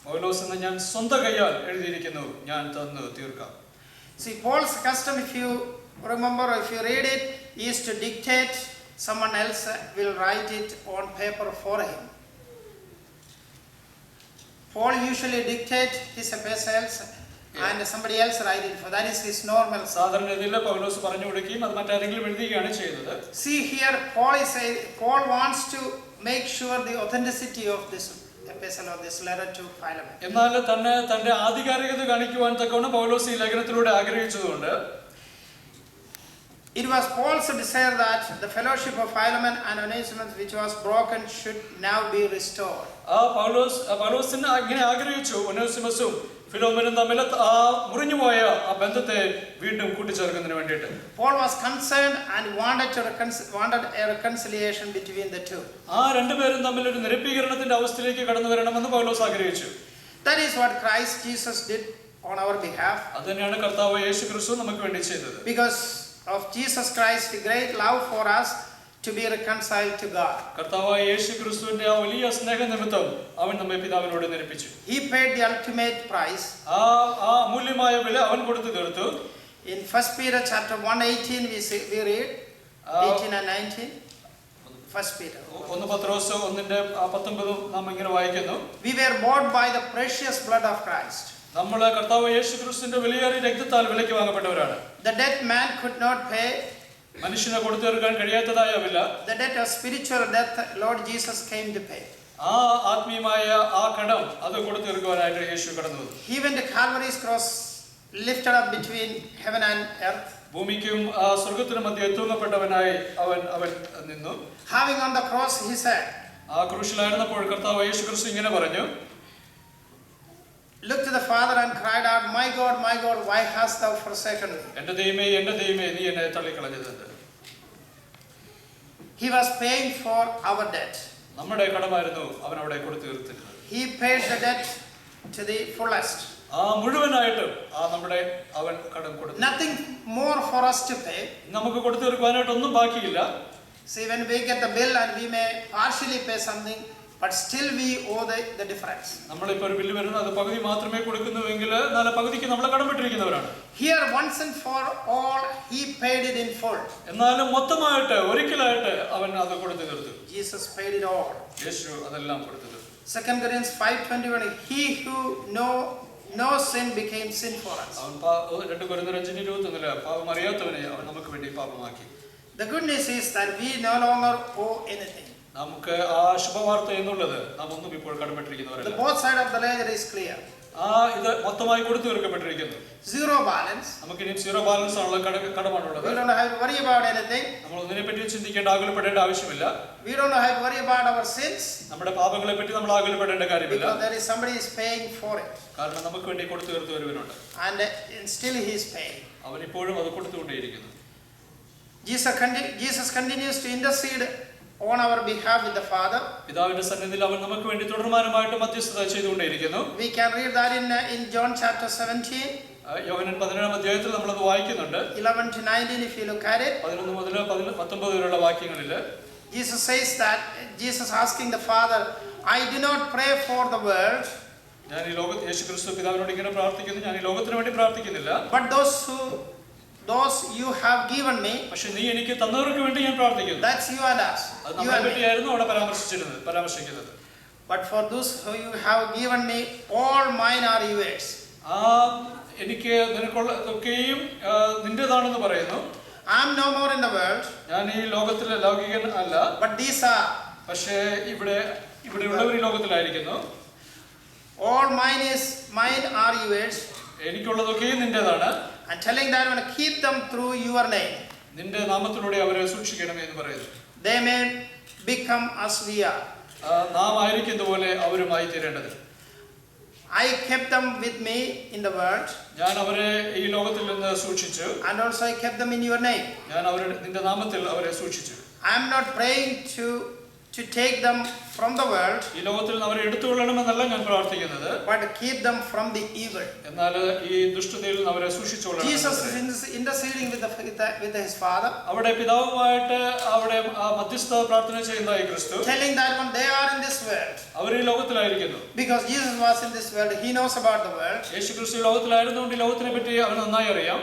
Speaker 2: പൗലോസ് എന്ന് ഞാൻ സ്വന്തം കൈയാൽ എഴുതിയിരിക്കുന്നു, ഞാൻ തന്നു തീർക്കാം.
Speaker 1: See, Paul's custom, if you remember, if you read it, is to dictate. Someone else will write it on paper for him. Paul usually dictate his epistles and somebody else write it for. That is his normal.
Speaker 2: സാധാരണ രീതിയിൽ പൗലോസ് പറഞ്ഞു കൊടുക്കുകയും അത് മറ്റാരെങ്കിലും എഴുതുകയാണ് ചെയ്യുന്നത്.
Speaker 1: See here, Paul wants to make sure the authenticity of this epistle or this letter to Philemon.
Speaker 2: എന്നാൽ തന്റെ ആധികാരികത കാണിക്കുവാൻ തക്കവണ്ണം പൗലോസ് ഈ ലേഖനത്തിലൂടെ ആഗ്രഹിച്ചതുകൊണ്ട്
Speaker 1: it was Paul's desire that the fellowship of Philemon and Onesimus, which was broken, should now be restored.
Speaker 2: പൗലോസിന് അങ്ങനെ ആഗ്രഹിച്ചു ഒനേസിമസും ഫിലോമോനും തമ്മിൽ ആ മുറിഞ്ഞുപോയ ആ ബന്ധത്തെ വീണ്ടും കൂട്ടിച്ചേർക്കുന്നതിന് വേണ്ടിയിട്ട്.
Speaker 1: Paul was concerned and wanted a reconciliation between the two.
Speaker 2: ആ രണ്ടുപേരും തമ്മിൽ ഒരു നിരപ്പീകരണത്തിന്റെ അവസ്ഥയിലേക്ക് കടന്നു വരണമെന്ന് പൗലോസ് ആഗ്രഹിച്ചു.
Speaker 1: That is what Christ Jesus did on our behalf.
Speaker 2: അതുതന്നെയാണ് കർത്താവ് യേശു ക്രിസ്തു നമുക്ക് വേണ്ടി ചെയ്തത്.
Speaker 1: Because of Jesus Christ's great love for us, to be reconciled to God.
Speaker 2: കർത്താവായ യേശു ക്രിസ്തുവിന്റെ ആ വലിയ സ്നേഹനിമിത്തം അവൻ നമ്മെ പിതാവിനോട് നിരപ്പിച്ചു.
Speaker 1: He paid the ultimate price.
Speaker 2: ആ അമൂല്യമായ വില അവൻ കൊടുത്തു തീർത്തു.
Speaker 1: In 1 Peter chapter 1:18 we read 18 and 19. 1 Peter
Speaker 2: 1 പത്രോസ് 1:19 നാം ഇങ്ങനെ വായിക്കുന്നു.
Speaker 1: We were bought by the precious blood of Christ.
Speaker 2: നമ്മൾ കർത്താവ് യേശു ക്രിസ്തുവിന്റെ വിലയേറിയ രക്തത്താൽ വിലയ്ക്ക് വാങ്ങപ്പെട്ടവരാണ്.
Speaker 1: The debt man could not pay.
Speaker 2: മനുഷ്യനെ കൊടുത്തു തീർക്കാൻ കഴിയാത്തതായ വില.
Speaker 1: The debt of spiritual death Lord Jesus came to pay.
Speaker 2: ആ ആത്മീയമായ ആ കടം അത് കൊടുത്തു തീർക്കുവാനായിട്ട് യേശു കടന്നു വന്നു.
Speaker 1: He went to Calvary's cross, lifted up between heaven and earth.
Speaker 2: ഭൂമിക്കും സ്വർഗ്ഗത്തിനും മധ്യേ തൂങ്ങപ്പെട്ടവനായി അവൻ നിന്നു.
Speaker 1: Having on the cross he said,
Speaker 2: ആ ക്രൂശിലായിരുന്നപ്പോൾ കർത്താവ് യേശു ക്രിസ്തു ഇങ്ങനെ പറഞ്ഞു,
Speaker 1: looked to the Father and cried out, my God, why hast thou forsaken me?
Speaker 2: എൻ്റെ ദൈവമേ നീ എന്നെ തള്ളിക്കളഞ്ഞത്.
Speaker 1: He was paying for our debt.
Speaker 2: നമ്മുടെ കടമായിരുന്നു അവൻ അവിടെ കൊടുത്തു തീർത്തിരുന്നത്.
Speaker 1: He paid the debt to the fullest.
Speaker 2: ആ മുഴുവനായിട്ടും നമ്മുടെ അവൻ കടം കൊടുത്തു.
Speaker 1: Nothing more for us to pay.
Speaker 2: നമുക്ക് കൊടുത്തു തീർക്കാനായിട്ട് ഒന്നും ബാക്കിയില്ല.
Speaker 1: See, when we get the bill and we may partially pay something, but still we owe the difference.
Speaker 2: നമ്മളിപ്പോൾ ഒരു ബില്ല് വരുന്നു, അത് പകുതി മാത്രമേ കൊടുക്കുന്നുവെങ്കിൽ നല്ല പകുതിക്ക് നമ്മൾ കടംപെട്ടിരിക്കുന്നവരാണ്.
Speaker 1: Here once and for all he paid it in full.
Speaker 2: എന്നാലും മൊത്തമായിട്ട് ഒരിക്കലായിട്ട് അവൻ അത് കൊടുത്തു തീർത്തു.
Speaker 1: Jesus paid it all.
Speaker 2: യേശു അതെല്ലാം കൊടുത്തു തീർത്തു.
Speaker 1: 2 Corinthians 5:21, he who no sin became sin for us.
Speaker 2: അവൻ 2 കൊരിന്ത്യർ 5:21 പാപം അറിയാത്തവനെ അവൻ നമുക്ക് വേണ്ടി പാപമാക്കി.
Speaker 1: The good news is that we no longer owe anything.
Speaker 2: നമുക്ക് ആ ശുഭവാർത്ത എന്നുള്ളത് നാം ഒന്നും ഇപ്പോൾ കടംപെട്ടിരിക്കുന്നവരല്ല.
Speaker 1: The both side of the ledger is clear.
Speaker 2: ഇത് മൊത്തമായി കൊടുത്തു തീർക്കപ്പെട്ടിരിക്കുന്നു.
Speaker 1: Zero balance.
Speaker 2: നമുക്ക് ഇനി സീറോ ബാലൻസ് ആണുള്ള കടമാണുള്ളത്.
Speaker 1: We don't have to worry about anything.
Speaker 2: നമ്മൾ ഒന്നിനെ പറ്റി ചിന്തിക്കേണ്ട, ആകുലപ്പെടേണ്ട ആവശ്യമില്ല.
Speaker 1: We don't have to worry about our sins.
Speaker 2: നമ്മുടെ പാപങ്ങളെ പറ്റി നമ്മൾ ആകുലപ്പെടേണ്ട കാര്യമില്ല.
Speaker 1: Because there is somebody is paying for it.
Speaker 2: കാരണം നമുക്ക് വേണ്ടി കൊടുത്തു തീർത്തു ഒരുവനുണ്ട്.
Speaker 1: And still he is paying.
Speaker 2: അവൻ ഇപ്പോഴും അത് കൊടുത്തുകൊണ്ടേയിരിക്കുന്നു.
Speaker 1: Jesus continues to intercede on our behalf with the Father.
Speaker 2: പിതാവിന്റെ സന്നിധിയിൽ അവൻ നമുക്ക് വേണ്ടി തുടർമാനമായിട്ട് മധ്യസ്ഥത ചെയ്തുകൊണ്ടേയിരിക്കുന്നു.
Speaker 1: We can read that in John chapter 17.
Speaker 2: യോഹന്നാൻ 17-ാം അധ്യായത്തിൽ നമ്മളത് വായിക്കുന്നുണ്ട്.
Speaker 1: 11 to 19, if you look at it,
Speaker 2: 11 മുതൽ 19 വരെയുള്ള വാക്യങ്ങളിൽ
Speaker 1: Jesus says that, Jesus asking the Father, I do not pray for the world,
Speaker 2: ഞാൻ ഈ ലോകത്ത് യേശു ക്രിസ്തു പിതാവിനോട് ഇങ്ങനെ പ്രാർത്ഥിക്കുന്നു, ഞാൻ ഈ ലോകത്തിന് വേണ്ടി പ്രാർത്ഥിക്കുന്നില്ല,
Speaker 1: but those you have given me.
Speaker 2: പക്ഷെ നീ എനിക്ക് തന്നവർക്ക് വേണ്ടി ഞാൻ പ്രാർത്ഥിക്കുന്നു.
Speaker 1: That's you and us.
Speaker 2: അത് നമ്മളെ പറ്റിയായിരുന്നു അവിടെ പരാമർശിക്കുന്നത്.
Speaker 1: But for those who you have given me, all mine are yours.
Speaker 2: എനിക്ക് നിനക്കുള്ളതൊക്കെയും നിന്റേതാണെന്ന് പറയുന്നു.
Speaker 1: I am no more in the world.
Speaker 2: ഞാൻ ഈ ലോകത്തിലെ ലൗകികൻ അല്ല.
Speaker 1: But these are.
Speaker 2: പക്ഷേ ഇവിടെയുള്ളവർ ഈ ലോകത്തിലായിരിക്കുന്നു.
Speaker 1: All mine are yours.
Speaker 2: എനിക്കുള്ളതൊക്കെയും നിന്റേതാണ്.
Speaker 1: And telling that one, keep them through your name.
Speaker 2: നിന്റെ നാമത്തിലൂടെ അവരെ സൂക്ഷിക്കണമേ എന്ന് പറയുന്നു.
Speaker 1: They may become as we are.
Speaker 2: നാം ആയിരിക്കുന്ന പോലെ അവരുമായി തീരേണ്ടത്.
Speaker 1: I kept them with me in the world.
Speaker 2: ഞാൻ അവരെ ഈ ലോകത്തിൽ നിന്ന് സൂക്ഷിച്ചു.
Speaker 1: And also I kept them in your name.
Speaker 2: ഞാൻ നിന്റെ നാമത്തിൽ അവരെ സൂക്ഷിച്ചു.
Speaker 1: I am not praying to take them from the world.
Speaker 2: ഈ ലോകത്തിൽ നിന്ന് അവരെ എടുത്തുകൊള്ളണമെന്നല്ല ഞാൻ പ്രാർത്ഥിക്കുന്നത്.
Speaker 1: But keep them from the evil.
Speaker 2: എന്നാൽ ഈ ദുഷ്ടതയിൽ നിന്ന് അവരെ സൂക്ഷിച്ചുകൊള്ളണം.
Speaker 1: Jesus is interceding with his Father.
Speaker 2: അവിടെ പിതാവുമായിട്ട് അവിടെ മധ്യസ്ഥ പ്രാർത്ഥന ചെയ്യുന്ന ഈ ക്രിസ്തു.
Speaker 1: Telling that one, they are in this world.
Speaker 2: അവർ ഈ ലോകത്തിലായിരിക്കുന്നു.
Speaker 1: Because Jesus was in this world, he knows about the world.
Speaker 2: യേശു ക്രിസ്തു ഈ ലോകത്തിലായിരുന്നുകൊണ്ട് ഈ ലോകത്തിനെ പറ്റി അവന് നന്നായി അറിയാം.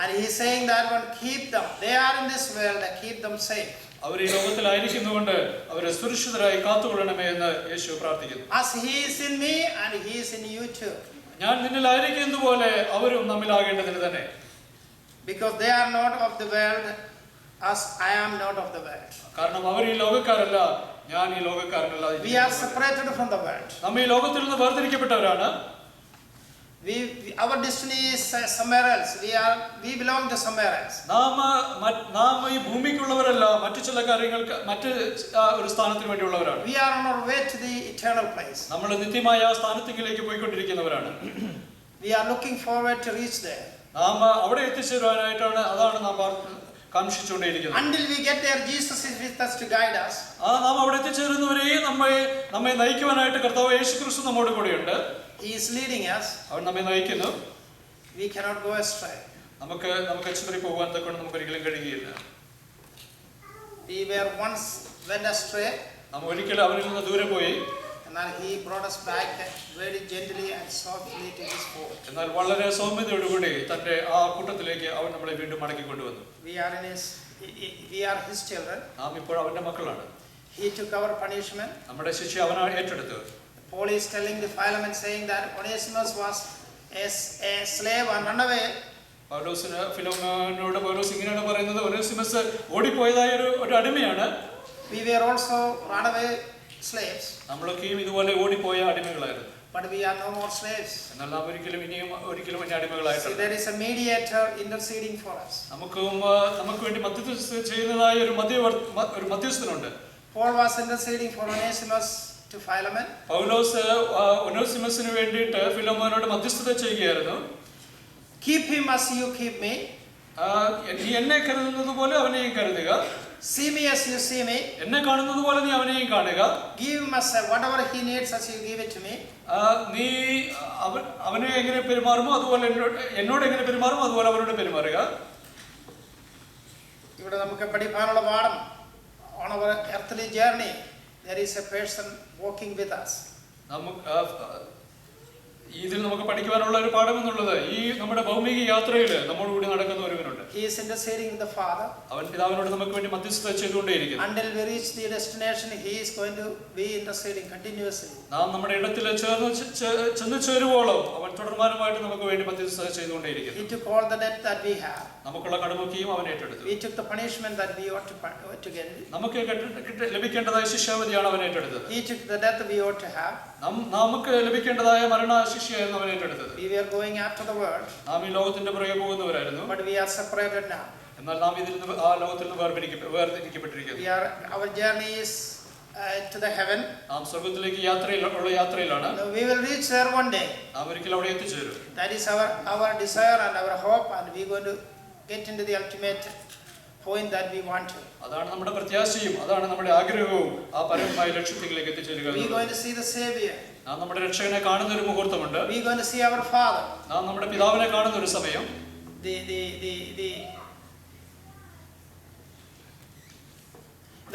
Speaker 1: And he is saying that one, keep them. They are in this world, keep them safe.
Speaker 2: അവർ ഈ ലോകത്തിലായിരിക്കുന്നതുകൊണ്ട് അവരെ സുരക്ഷിതരായി കാത്തുകൊള്ളണമേ എന്ന് യേശു പ്രാർത്ഥിക്കുന്നു.
Speaker 1: As he is in me and he is in you too.
Speaker 2: ഞാൻ നിന്നിലായിരിക്കുന്നത് പോലെ അവരും നമ്മിലാകേണ്ടതിന് തന്നെ.
Speaker 1: Because they are not of the world as I am not of the world.
Speaker 2: കാരണം അവർ ഈ ലോകക്കാരല്ല, ഞാൻ ഈ ലോകക്കാരനല്ല.
Speaker 1: We are separated from the world.
Speaker 2: നമ്മൾ ഈ ലോകത്തിൽ നിന്ന് വേർതിരിക്കപ്പെട്ടവരാണ്.
Speaker 1: Our destiny is somewhere else. We belong to somewhere else.
Speaker 2: നാം ഈ ഭൂമിക്കുള്ളവരല്ല, മറ്റു ചില കാര്യങ്ങൾക്ക് മറ്റ് ഒരു സ്ഥാനത്തിന് വേണ്ടിയുള്ളവരാണ്.
Speaker 1: We are on our way to the eternal place.
Speaker 2: നമ്മൾ നിത്യമായ ആ സ്ഥാനത്തേക്ക് പോയിക്കൊണ്ടിരിക്കുന്നവരാണ്.
Speaker 1: We are looking forward to reach there.
Speaker 2: നാം അവിടെ എത്തിച്ചേരാനായിട്ടാണ്, അതാണ് നാം കാംക്ഷിച്ചുകൊണ്ടേയിരിക്കുന്നത്.
Speaker 1: Until we get there, Jesus is with us to guide us.
Speaker 2: നാം അവിടെ എത്തിച്ചേരുന്നവരെയും നമ്മെ നയിക്കുവാനായിട്ട് കർത്താവ് യേശു ക്രിസ്തു നമ്മോട് കൂടെയുണ്ട്.
Speaker 1: He is leading us.
Speaker 2: അവൻ നമ്മെ നയിക്കുന്നു.
Speaker 1: We cannot go astray.
Speaker 2: നമുക്ക് ചിതറി പോകാൻ തക്കൊണ്ട് നമുക്ക് ഒരിക്കലും കഴിയുകയില്ല.
Speaker 1: We were once went astray.
Speaker 2: നാം ഒരിക്കലും അവരിൽ നിന്ന് ദൂരെ പോയി.
Speaker 1: And then he brought us back very gently and softly to his fold.
Speaker 2: എന്നാൽ വളരെ സൗമ്യതയോടുകൂടി തന്റെ ആ കൂട്ടത്തിലേക്ക് അവൻ നമ്മളെ വീണ്ടും മടക്കി കൊണ്ടുവന്നു.
Speaker 1: We are his children.
Speaker 2: നാം ഇപ്പോൾ അവന്റെ മക്കളാണ്.
Speaker 1: He took our punishment.
Speaker 2: നമ്മുടെ ശിക്ഷ അവൻ ഏറ്റെടുത്തു.
Speaker 1: Paul is telling the Philemon, saying that Onesimus was a slave and run away.
Speaker 2: ഫിലോമോനോട് പൗലോസ് ഇങ്ങനെയാണ് പറയുന്നത്, ഒനേസിമസ് ഓടിപ്പോയതായ ഒരു അടിമയാണ്.
Speaker 1: We were also runaway slaves.
Speaker 2: നമ്മളൊക്കെയും ഇതുപോലെ ഓടിപ്പോയ അടിമകളായിരുന്നു.
Speaker 1: But we are no more slaves.
Speaker 2: എന്നാൽ നാം ഒരിക്കലും ഇനി അടിമകളായിട്ടില്ല.
Speaker 1: There is a mediator interceding for us.
Speaker 2: നമുക്ക് വേണ്ടി മധ്യസ്ഥ ചെയ്യുന്നതായ ഒരു മധ്യസ്ഥനുണ്ട്.
Speaker 1: Paul was interceding for Onesimus to Philemon.
Speaker 2: പൗലോസ് ഒനേസിമസിന് വേണ്ടിയിട്ട് ഫിലോമോനോട് മധ്യസ്ഥത ചെയ്യുകയായിരുന്നു.
Speaker 1: Keep him as you keep me.
Speaker 2: നീ എന്നെ കരുതുന്നത് പോലെ അവനെയും കരുതുക.
Speaker 1: See me as you see me.
Speaker 2: എന്നെ കാണുന്നത് പോലെ നീ അവനെയും കാണുക.
Speaker 1: Give him as whatever he needs as you give it to me.
Speaker 2: നീ അവനെ എങ്ങനെ പെരുമാറുമോ അതുപോലെ എന്നോട് എങ്ങനെ പെരുമാറുമോ അതുപോലെ അവനോട് പെരുമാറുക.
Speaker 1: ഇവിടെ നമുക്ക് പഠിക്കാനുള്ള പാഠം, on our earthly journey there is a person walking with us. ഇതിൽ നമുക്ക് പഠിക്കുവാനുള്ള ഒരു പാഠം എന്നുള്ളത്, ഈ നമ്മുടെ ഭൗമിക യാത്രയിൽ നമ്മോട് കൂടി നടക്കുന്ന ഒരുവനുണ്ട്. He is interceding with the Father.
Speaker 2: അവൻ പിതാവിനോട് നമുക്ക് വേണ്ടി മധ്യസ്ഥത ചെയ്തുകൊണ്ടേയിരിക്കുന്നു.
Speaker 1: Until we reach the destination, he is going to be interceding continuously.
Speaker 2: നാം നമ്മുടെ ഇടത്തിൽ ചെന്ന് ചേരുവോളം അവൻ തുടർമാനമായിട്ട് നമുക്ക് വേണ്ടി മധ്യസ്ഥത ചെയ്തുകൊണ്ടേയിരിക്കുന്നു.
Speaker 1: He took all the debt that we have.
Speaker 2: നമുക്കുള്ള കടമൊക്കെയും അവൻ ഏറ്റെടുത്തു.
Speaker 1: We took the punishment that we ought to get.
Speaker 2: നമുക്ക് ലഭിക്കേണ്ടതായ ശിക്ഷാവിധിയാണ് അവൻ ഏറ്റെടുത്തത്.
Speaker 1: He took the death we ought to have.
Speaker 2: നമുക്ക് ലഭിക്കേണ്ടതായ മരണശിക്ഷയായിരുന്നു അവൻ ഏറ്റെടുത്തത്.
Speaker 1: We were going after the world.
Speaker 2: നാം ഈ ലോകത്തിന്റെ പുറകെ പോകുന്നവരായിരുന്നു.
Speaker 1: But we are separated now.
Speaker 2: എന്നാൽ നാം ഇതിൽ നിന്ന് ആ ലോകത്തിൽ നിന്ന് വേർതിരിക്കപ്പെട്ടിരിക്കുന്നു.
Speaker 1: Our journey is to the heaven.
Speaker 2: നാം സ്വർഗ്ഗത്തിലേക്ക് യാത്രയിലാണ്.
Speaker 1: We will reach there one day.
Speaker 2: നാം ഒരിക്കലും അവിടെ എത്തിച്ചേരും.
Speaker 1: That is our desire and our hope, and we are going to get into the ultimate point that we want to.
Speaker 2: അതാണ് നമ്മുടെ പ്രത്യാശയും അതാണ് നമ്മുടെ ആഗ്രഹവും, ആ പരമമായ ലക്ഷ്യത്തിലേക്ക് എത്തിച്ചേരുക.
Speaker 1: We are going to see the Savior.
Speaker 2: നാം നമ്മുടെ രക്ഷകനെ കാണുന്ന ഒരു മുഹൂർത്തമുണ്ട്.
Speaker 1: We are going to see our Father.
Speaker 2: നാം നമ്മുടെ പിതാവിനെ കാണുന്ന ഒരു സമയം.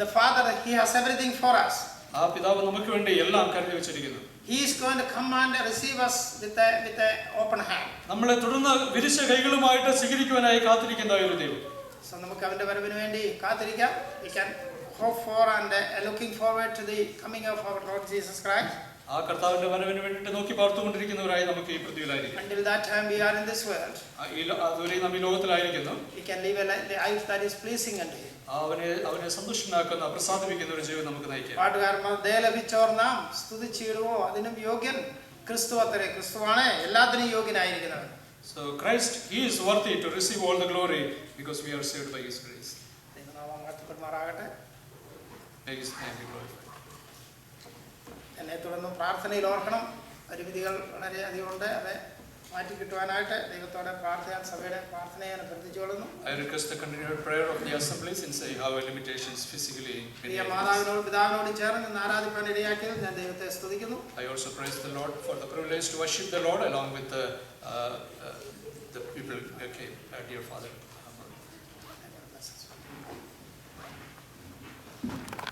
Speaker 1: The Father, He has everything for us.
Speaker 2: ആ പിതാവ് നമുക്ക് വേണ്ടി എല്ലാം കരുതി വെച്ചിരിക്കുന്നു.
Speaker 1: He is going to come and receive us with a open hand.
Speaker 2: നമ്മളെ തുടർന്ന് വിരിച്ച കൈകളുമായിട്ട് സ്വീകരിക്കുവാനായി കാത്തിരിക്കുന്ന ഒരു ദൈവം.
Speaker 1: So നമുക്ക് അവന്റെ വരവിന് വേണ്ടി കാത്തിരിക്കാം. We can hope for and looking forward to the coming of our Lord Jesus Christ.
Speaker 2: ആ കർത്താവിന്റെ വരവിന് വേണ്ടിയിട്ട് നോക്കി പാർത്തുകൊണ്ടിരിക്കുന്നവരായി നമുക്ക് ഈ പൃഥ്വിയിലായിരിക്കും.
Speaker 1: Until that time we are in this world.
Speaker 2: അതുവരെ നാം ഈ ലോകത്തിലായിരിക്കുന്നു.
Speaker 1: We can live a life that is pleasing unto Him.
Speaker 2: അവനെ സന്തുഷ്ടനാക്കുന്ന പ്രസാദിപ്പിക്കുന്ന ഒരു ജീവിതം നമുക്ക് നയിക്കാം.
Speaker 1: പാട്ടുകാരന്മാർ ദയ ലഭിച്ചോർ നാം സ്തുതിച്ചിടുവോ അതിനും യോഗ്യൻ ക്രിസ്തു അത്രേ. ക്രിസ്തുവാണ് എല്ലാത്തിനും യോഗ്യനായിരിക്കുന്നവൻ.
Speaker 2: So Christ, He is worthy to receive all the glory because we are saved by His grace.
Speaker 1: ദൈവനാമം വാഴ്ത്തപ്പെടുമാറാകട്ടെ.
Speaker 2: May His name be glorified.
Speaker 1: എന്നെ തുടർന്ന് പ്രാർത്ഥനയിൽ ഓർക്കണം. പരിമിതികൾ വളരെ അധികമുണ്ട്. അത് മാറ്റി കിട്ടുവാനായിട്ട് ദൈവത്തോടെ പ്രാർത്ഥിക്കാൻ സഭയുടെ പ്രാർത്ഥനയെ അഭ്യർത്ഥിച്ചുകൊള്ളുന്നു.
Speaker 2: I request the continued prayer of the assembly since I have limitations physically.
Speaker 1: പ്രിയ മാതാവിനോടും പിതാവിനോടും ചേർന്ന് നിന്ന് ആരാധിപ്പാൻ ഇടയാക്കിയത് ഞാൻ ദൈവത്തെ സ്തുതിക്കുന്നു.
Speaker 2: I also praise the Lord for the privilege to worship the Lord along with the people who came, dear Father.